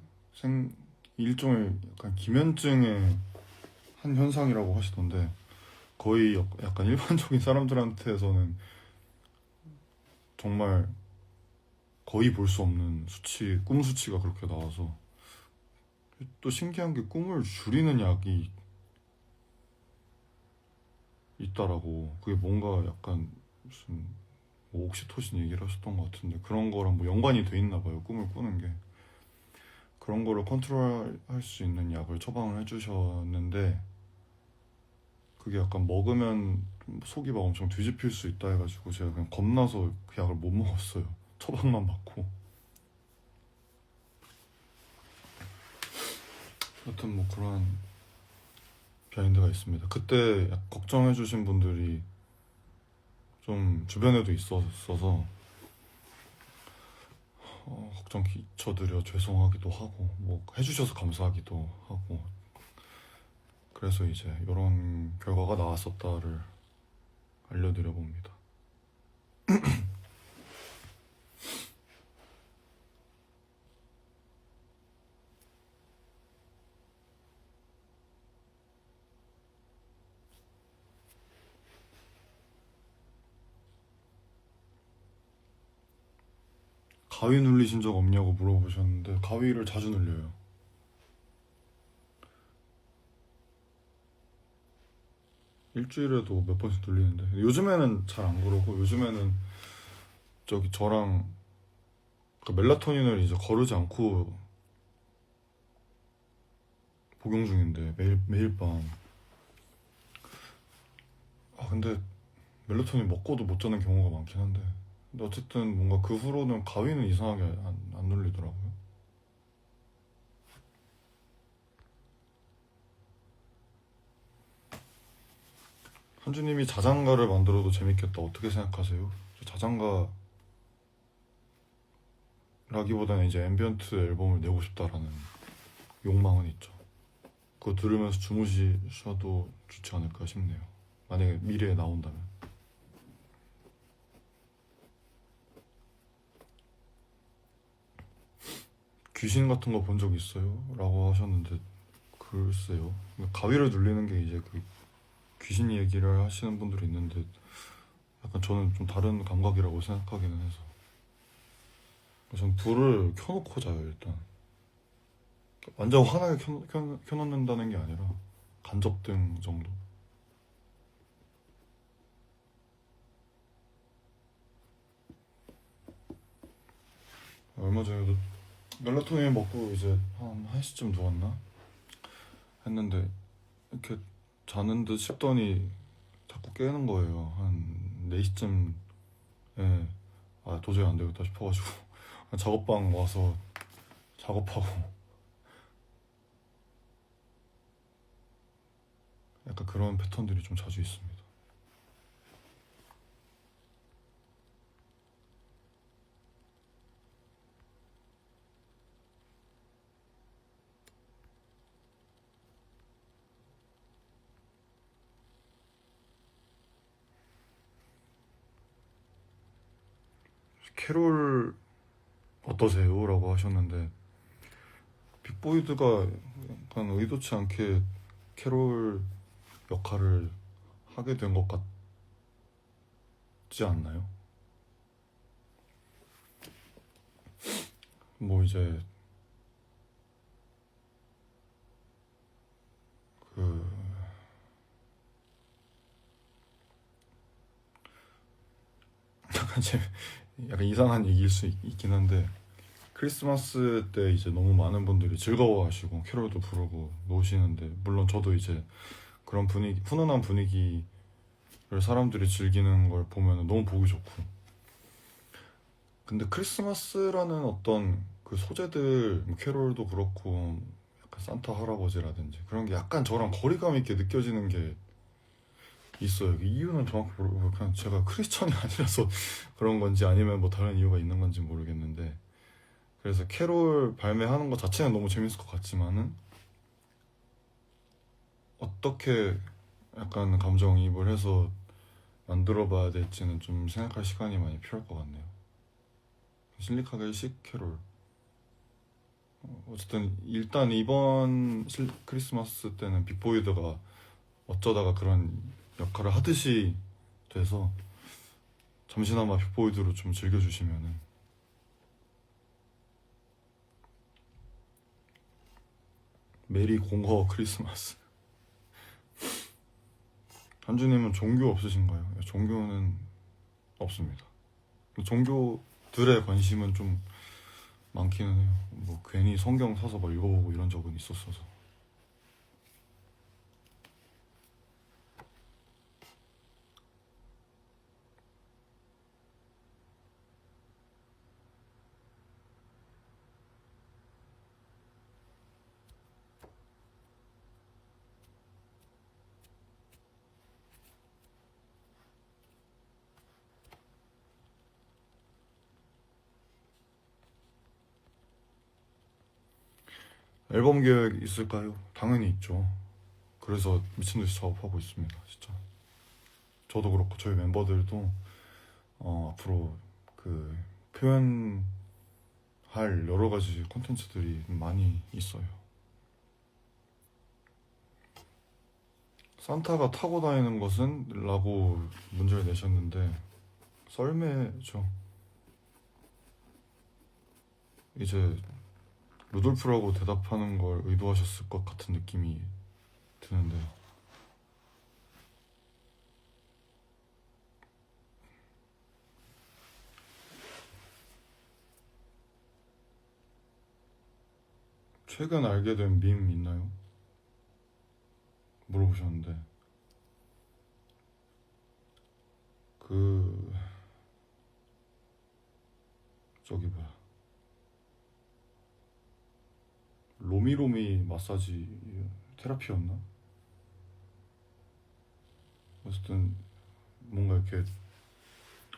일종의 약간 기면증의 한 현상이라고 하시던데 거의 약간 일반적인 사람들한테서는 정말 거의 볼 수 없는 수치, 꿈 수치가 그렇게 나와서 또 신기한 게 꿈을 줄이는 약이 있다라고 그게 뭔가 약간 무슨 뭐 옥시토신 얘기를 하셨던 것 같은데 그런 거랑 뭐 연관이 돼 있나 봐요. 꿈을 꾸는 게 그런 거를 컨트롤할 수 있는 약을 처방을 해주셨는데 그게 약간 먹으면 속이 막 엄청 뒤집힐 수 있다 해가지고 제가 그냥 겁나서 그 약을 못 먹었어요. 처방만 받고. 여튼 뭐 그런 비하인드가 있습니다. 그때 걱정해주신 분들이 좀 주변에도 있었어서 걱정 끼쳐드려 죄송하기도 하고 뭐 해주셔서 감사하기도 하고 그래서 이제 이런 결과가 나왔었다를 알려드려 봅니다. 가위 눌리신 적 없냐고 물어보셨는데 가위를 자주 눌려요. 일주일에도 몇 번씩 눌리는데 요즘에는 잘 안 그러고 요즘에는 저기 저랑 그 멜라토닌을 이제 거르지 않고 복용 중인데 매일 밤. 근데 멜라토닌 먹고도 못 자는 경우가 많긴 한데 근데 어쨌든 뭔가 그 후로는 가위는 이상하게 안 눌리더라고요. 현주님이 자장가를 만들어도 재밌겠다. 어떻게 생각하세요? 자장가라기보다는 이제 앰비언트 앨범을 내고 싶다라는 욕망은 있죠. 그거 들으면서 주무시셔도 좋지 않을까 싶네요. 만약에 미래에 나온다면. 귀신 같은 거 본 적 있어요? 라고 하셨는데 글쎄요. 가위를 눌리는 게 이제 그 귀신 얘기를 하시는 분들이 있는데 약간 저는 좀 다른 감각이라고 생각하기는 해서 전 불을 켜놓고 자요 일단. 완전 환하게 켜놓는다는 게 아니라 간접등 정도. 얼마 전에도 멜라토닌 먹고 이제 한 1시쯤 누웠나? 했는데 이렇게 자는 듯 싶더니 자꾸 깨는 거예요. 한 4시쯤에 도저히 안 되겠다 싶어가지고 작업방 와서 작업하고 약간 그런 패턴들이 좀 자주 있습니다. 캐롤 어떠세요? 라고 하셨는데 빅보이드가 약간 의도치 않게 캐롤 역할을 하게 된 것 같지 않나요? 뭐 이제 그 약간 약간 이상한 얘기일 수 있긴 한데 크리스마스 때 이제 너무 많은 분들이 즐거워하시고 캐롤도 부르고 노시는데 물론 저도 이제 그런 분위기 훈훈한 분위기를 사람들이 즐기는 걸 보면 너무 보기 좋고 근데 크리스마스라는 어떤 그 소재들 뭐 캐롤도 그렇고 약간 산타 할아버지라든지 그런 게 약간 저랑 거리감 있게 느껴지는 게 있어요. 이유는 정확히 모르고 그냥 제가 크리스천이 아니라서 그런 건지 아니면 뭐 다른 이유가 있는 건지 모르겠는데 그래서 캐롤 발매하는 것 자체는 너무 재밌을 것 같지만은 어떻게 약간 감정이입을 해서 만들어 봐야 될지는 좀 생각할 시간이 많이 필요할 것 같네요. 실리카겔 일식 캐롤 어쨌든 일단 이번 크리스마스 때는 빅보이드가 어쩌다가 그런 역할을 하듯이 돼서 잠시나마 빅보이드로 좀 즐겨주시면은 메리 공허 크리스마스. 한주님은 종교 없으신가요? 종교는 없습니다. 종교들의 관심은 좀 많기는 해요. 뭐 괜히 성경 사서 막 읽어보고 이런 적은 있었어서. 앨범 계획 있을까요? 당연히 있죠. 그래서 미친듯이 작업하고 있습니다. 진짜. 저도 그렇고 저희 멤버들도 앞으로 그 표현할 여러 가지 콘텐츠들이 많이 있어요. 산타가 타고 다니는 것은? 라고 문제를 내셨는데 썰매죠. 이제 루돌프라고 대답하는 걸 의도하셨을 것 같은 느낌이 드는데 최근 알게 된 밈 있나요? 물어보셨는데 그 저기 뭐야 로미로미 마사지 테라피였나? 어쨌든 뭔가 이렇게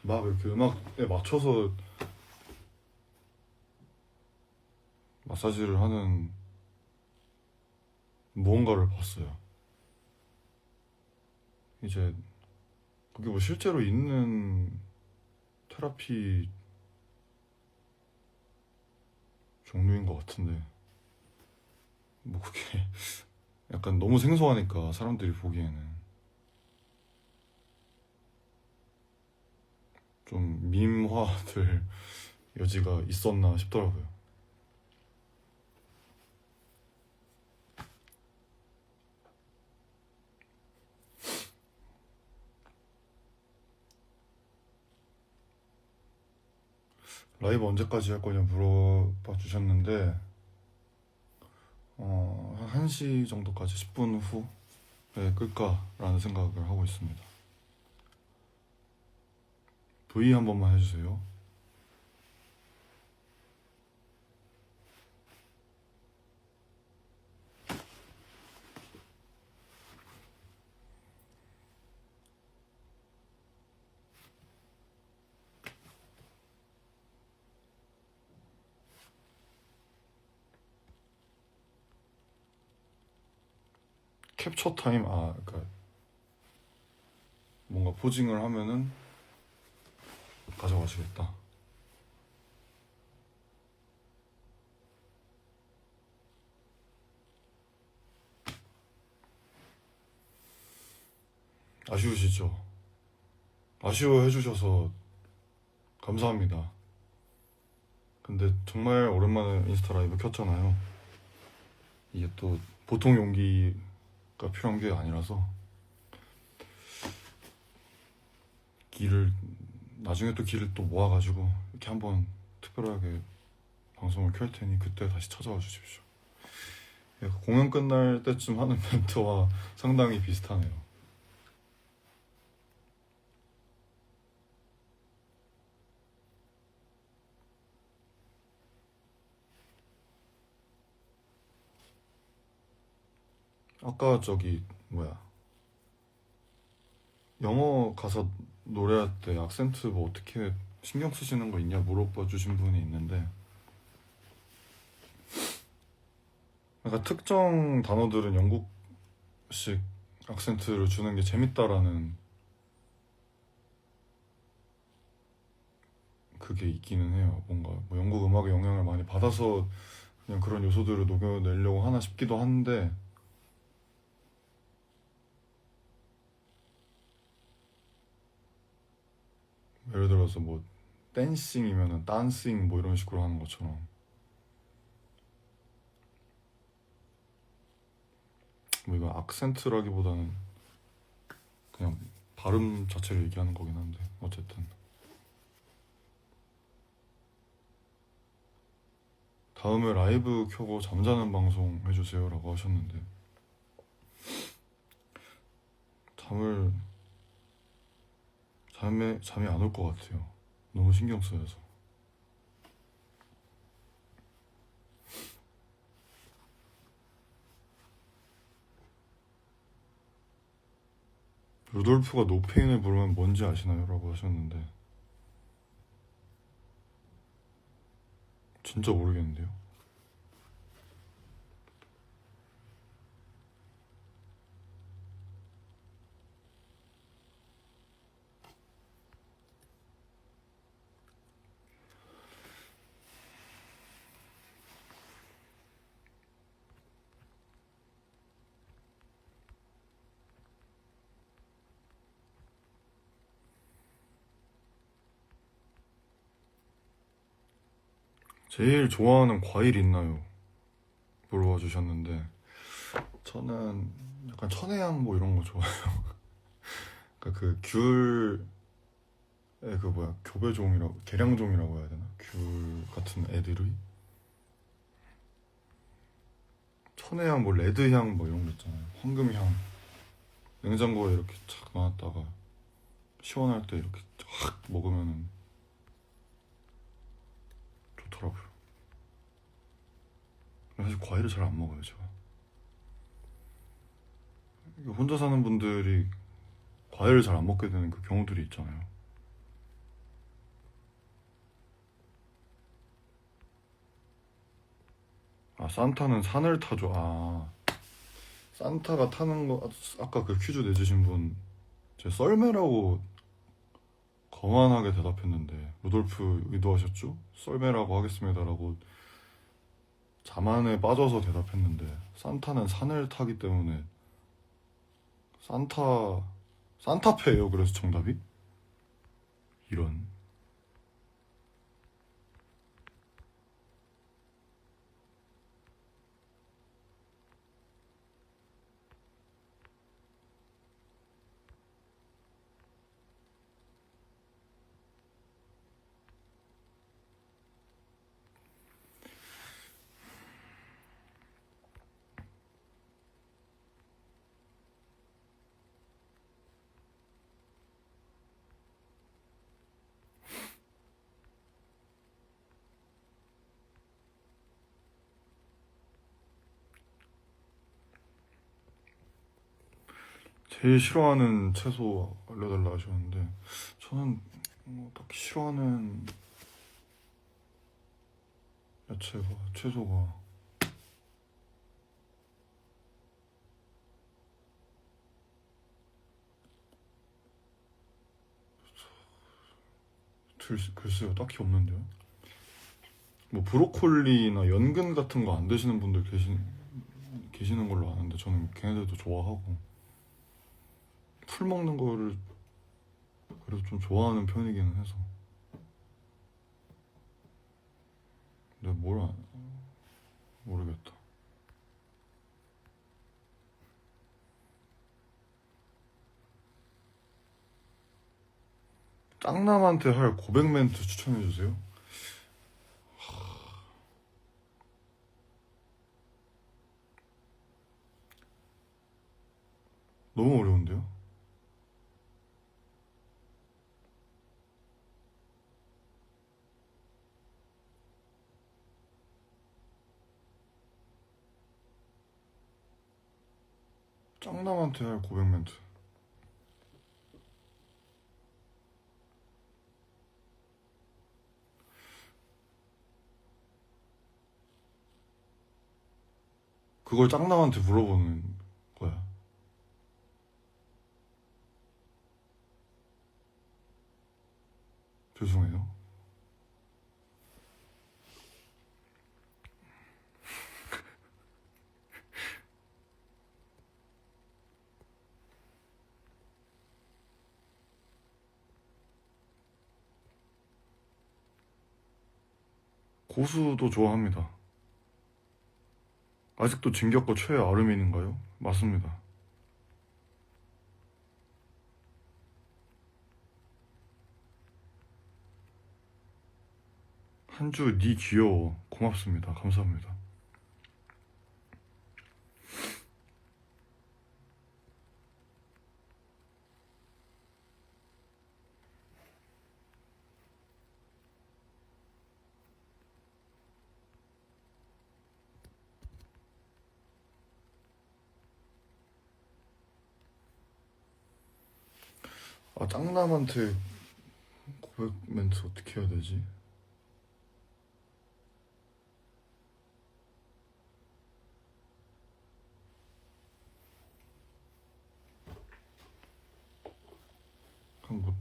막 이렇게 음악에 맞춰서 마사지를 하는 무언가를 봤어요. 이제 그게 뭐 실제로 있는 테라피 종류인 것 같은데 뭐 그게 약간 너무 생소하니까 사람들이 보기에는 좀 밈화될 여지가 있었나 싶더라고요. 라이브 언제까지 할 거냐 물어봐 주셨는데 한 1시 정도까지 10분 후에 끌까라는 생각을 하고 있습니다. V 한 번만 해주세요. 캡처 타임 그러니까 뭔가 포징을 하면은 가져가시겠다. 아쉬우시죠? 아쉬워해 주셔서 감사합니다. 근데 정말 오랜만에 인스타 라이브 켰잖아요. 이게 또 보통 용기가 필요한 게 아니라서 길을 나중에 또 길을 또 모아가지고 이렇게 한번 특별하게 방송을 켤 테니 그때 다시 찾아와 주십시오. 공연 끝날 때쯤 하는 멘트와 상당히 비슷하네요. 아까 저기 뭐야 영어 가사 노래할 때 악센트 뭐 어떻게 신경 쓰시는 거 있냐 물어봐 주신 분이 있는데 약간 특정 단어들은 영국식 악센트를 주는 게 재밌다라는 그게 있기는 해요. 뭔가 뭐 영국 음악의 영향을 많이 받아서 그냥 그런 요소들을 녹여내려고 하나 싶기도 한데 예를 들어서 뭐 댄싱이면은 딴싱 뭐 이런 식으로 하는 것처럼 뭐 이건 악센트라기보다는 그냥 발음 자체를 얘기하는 거긴 한데 어쨌든 다음에 라이브 켜고 잠자는 방송 해주세요 라고 하셨는데 잠이 안 올 것 같아요. 너무 신경 쓰여서. 루돌프가 노페인을 부르면 뭔지 아시나요? 라고 하셨는데 진짜 모르겠는데요. 제일 좋아하는 과일 있나요? 물어봐 주셨는데 저는 약간 천혜향 뭐 이런 거 좋아해요. 그러니까 그 귤의 그 뭐야 교배종이라고 계량종이라고 해야 되나? 귤 같은 애들의 천혜향 뭐 레드향 뭐 이런 거 있잖아요. 황금향 냉장고에 이렇게 착 놔놨다가 시원할 때 이렇게 확 먹으면은 좋더라고요. 사실 과일을 잘 안 먹어요 제가. 혼자 사는 분들이 과일을 잘 안 먹게 되는 그 경우들이 있잖아요. 아, 산타는 산을 타죠. 아, 산타가 타는 거, 아까 그 퀴즈 내주신 분, 제 썰매라고 거만하게 대답했는데, 루돌프 의도하셨죠? 썰매라고 하겠습니다라고 자만에 빠져서 대답했는데, 산타는 산을 타기 때문에, 산타, 산타페예요. 그래서 정답이? 이런. 제일 싫어하는 채소 알려달라 하셨는데, 저는 딱히 싫어하는 야채가, 채소가 글쎄요, 딱히 없는데요. 뭐 브로콜리나 연근 같은 거 안 드시는 분들 계시는 걸로 아는데 저는 걔네들도 좋아하고 풀 먹는 거를 그래도 좀 좋아하는 편이기는 해서. 근데 모르겠다. 짱남한테 할 고백 멘트 추천해주세요. 너무 어려운데요? 짱남한테 할 고백 멘트. 그걸 짱남한테 물어보는 거야. 죄송해요. 고수도 좋아합니다. 아직도 진격거 최애 아르민인가요? 맞습니다. 한주 니 귀여워. 고맙습니다. 감사합니다. 아, 짱남한테 고백 멘트 어떻게 해야 되지? 그냥 뭐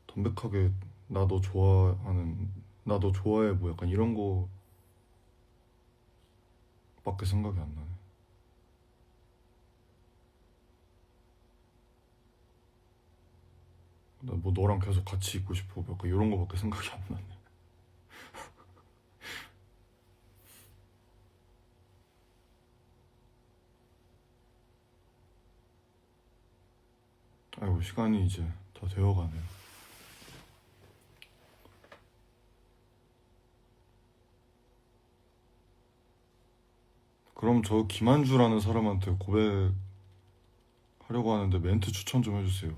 담백하게 나 너 좋아하는, 나 너 좋아해, 뭐 약간 이런 거밖에 생각이 안 나네. 나 뭐 너랑 계속 같이 있고 싶어, 약간 이런 거밖에 생각이 안 나네. 아이고, 시간이 이제 다 되어가네요. 그럼 저 김한주라는 사람한테 고백하려고 하는데 멘트 추천 좀 해주세요.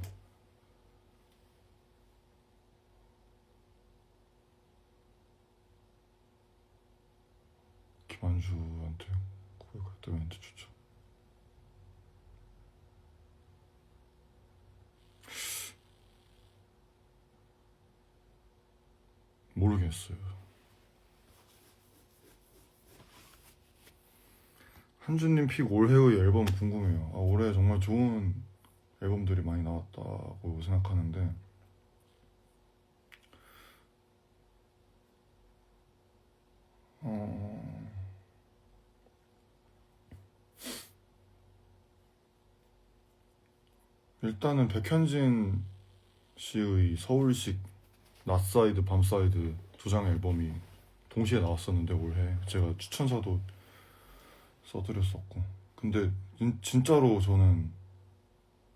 김한주한테 고백할 때 멘트 추천. 모르겠어요. 한주님 픽 올해의 앨범 궁금해요. 아, 올해 정말 좋은 앨범들이 많이 나왔다고 생각하는데, 어, 일단은 백현진 씨의 서울식 낮사이드 밤사이드 두 장 앨범이 동시에 나왔었는데 올해 제가 추천사도 써드렸었고, 근데 진짜로 저는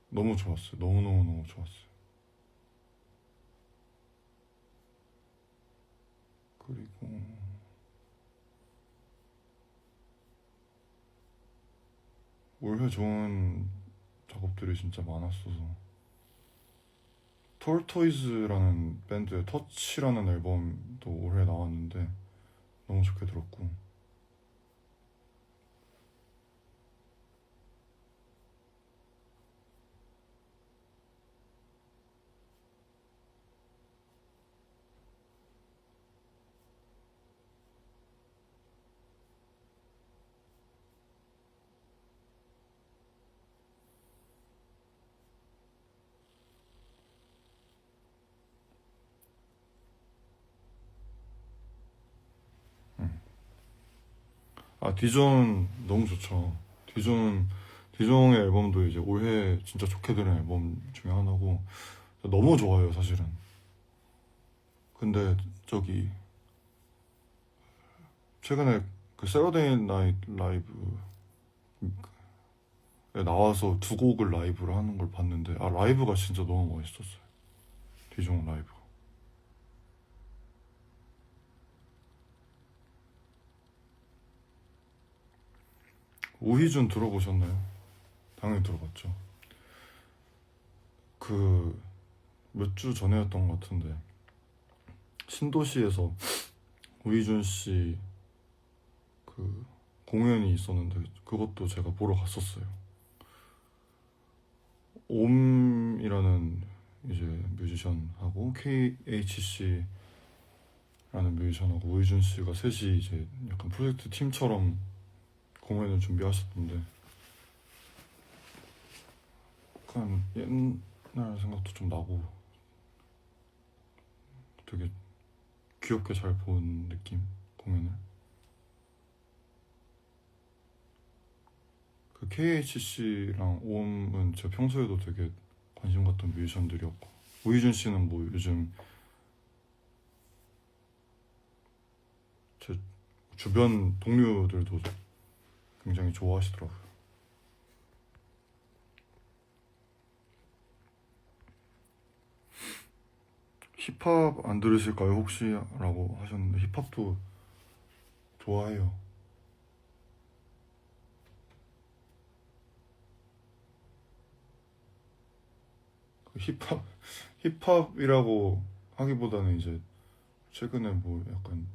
너무 좋았어요. 너무너무너무 좋았어요. 그리고 올해 좋은 작업들이 진짜 많았어서, 톨토이즈라는 밴드의 터치라는 앨범도 올해 나왔는데 너무 좋게 들었고, 아, 디존 너무 좋죠. 디존 디종의 앨범도 이제 올해 진짜 좋게 들은 앨범 중에 하나고 너무 좋아요 사실은. 근데 저기 최근에 그 세러데이 나잇 라이브에 나와서 두 곡을 라이브를 하는 걸 봤는데 아 라이브가 진짜 너무 멋있었어요. 디종 라이브. 우희준 들어보셨나요? 당연히 들어봤죠. 그 몇 주 전에였던 것 같은데 신도시에서 우희준 씨 그 공연이 있었는데 그것도 제가 보러 갔었어요. 옴이라는 이제 뮤지션하고 KHC라는 뮤지션하고 우희준 씨가 셋이 이제 약간 프로젝트 팀처럼 공연을 준비하셨던데 약간 옛날 생각도 좀 나고 되게 귀엽게 잘 본 느낌 공연을. 그 KHC랑 옴은 제가 평소에도 되게 관심 갖던 뮤지션들이었고 우희준 씨는 뭐 요즘 제 주변 동료들도 굉장히 좋아하시더라고요. 힙합 안 들으실까요 혹시? 라고 하셨는데 힙합도 좋아해요. 그 힙합이라고 하기보다는 이제 최근에 뭐 약간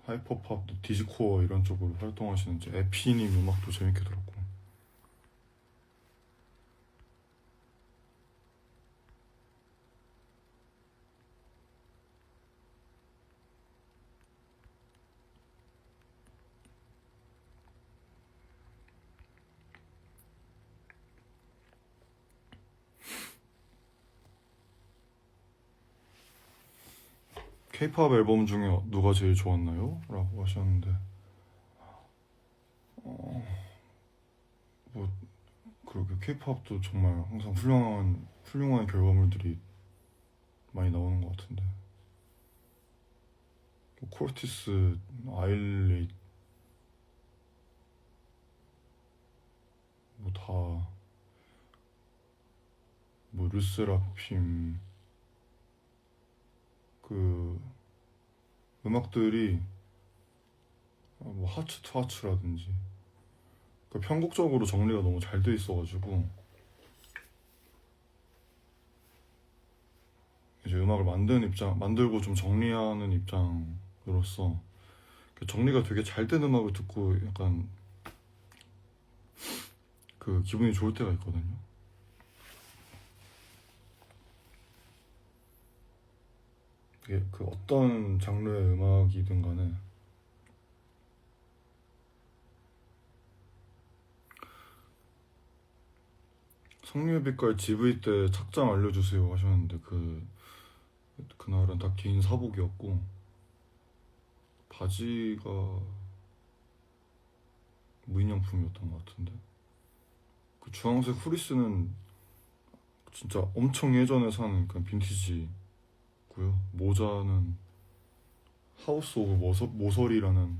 하이퍼팝, 디지코어 이런 쪽으로 활동하시는 이제 에피님 음악도 재밌게 들었고. 케이팝 앨범 중에 누가 제일 좋았나요? 라고 하셨는데 뭐 그렇게 케이팝도 정말 항상 훌륭한 결과물들이 많이 나오는 것 같은데 뭐 코르티스, 아일리 뭐 다 뭐 르세라핌 그 음악들이 뭐 하츠 투 하츠라든지 그 편곡적으로 정리가 너무 잘 돼 있어가지고 이제 음악을 만들고 좀 정리하는 입장으로서 그 정리가 되게 잘 된 음악을 듣고 약간 그 기분이 좋을 때가 있거든요. 그게 그 어떤 장르의 음악이든 간에 성유빛깔 GV 때 착장 알려주세요 하셨는데 그날은 다 개인 사복이었고 바지가 무인양품이었던 것 같은데 그 주황색 후리스는 진짜 엄청 예전에 산 그냥 빈티지고요. 모자는 하우스 오브 모서리라는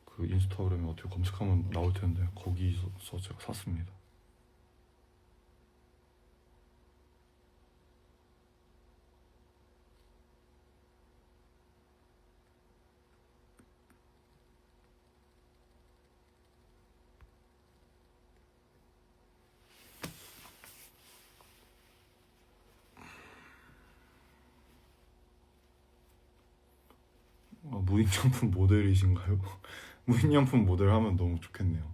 그 인스타그램에 어떻게 검색하면 나올 텐데 거기서 제가 샀습니다. 무인양품 모델이신가요? 무인양품 모델 하면 너무 좋겠네요.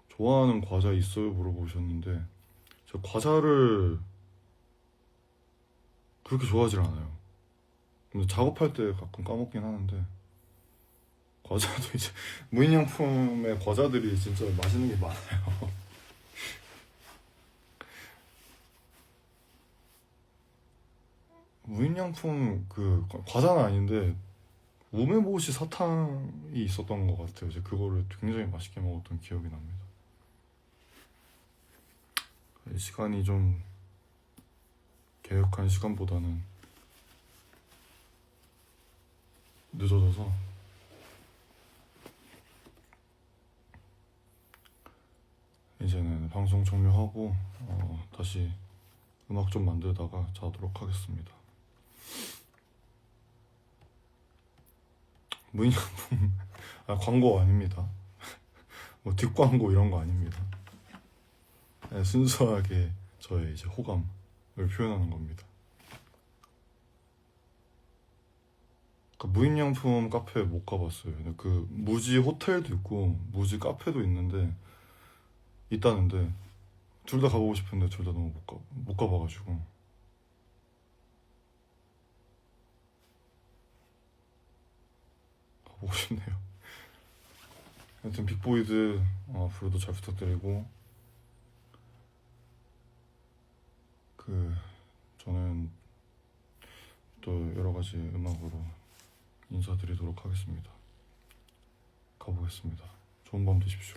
좋아하는 과자 있어요? 물어보셨는데 제가 과자를 그렇게 좋아하질 않아요. 근데 작업할 때 가끔 까먹긴 하는데 과자도 이제 무인양품의 과자들이 진짜 맛있는 게 많아요. 무인양품 그 과자는 아닌데 우메보시 사탕이 있었던 것 같아요. 이제 그거를 굉장히 맛있게 먹었던 기억이 납니다. 이 시간이 좀 계획한 시간보다는 늦어져서 이제는 방송 종료하고 다시 음악 좀 만들다가 자도록 하겠습니다. 무인양품 광고 아닙니다. 뭐 뒷광고 이런 거 아닙니다. 네, 순수하게 저의 이제 호감을 표현하는 겁니다. 무인양품 카페 못 가봤어요. 근데 그 무지 호텔도 있고 무지 카페도 있다는데 둘 다 가보고 싶은데 둘 다 너무 못 가봐가지고 가보고 싶네요. 하여튼 빅보이드 앞으로도 잘 부탁드리고 저는 또 여러 가지 음악으로 인사드리도록 하겠습니다. 가보겠습니다. 좋은 밤 되십시오.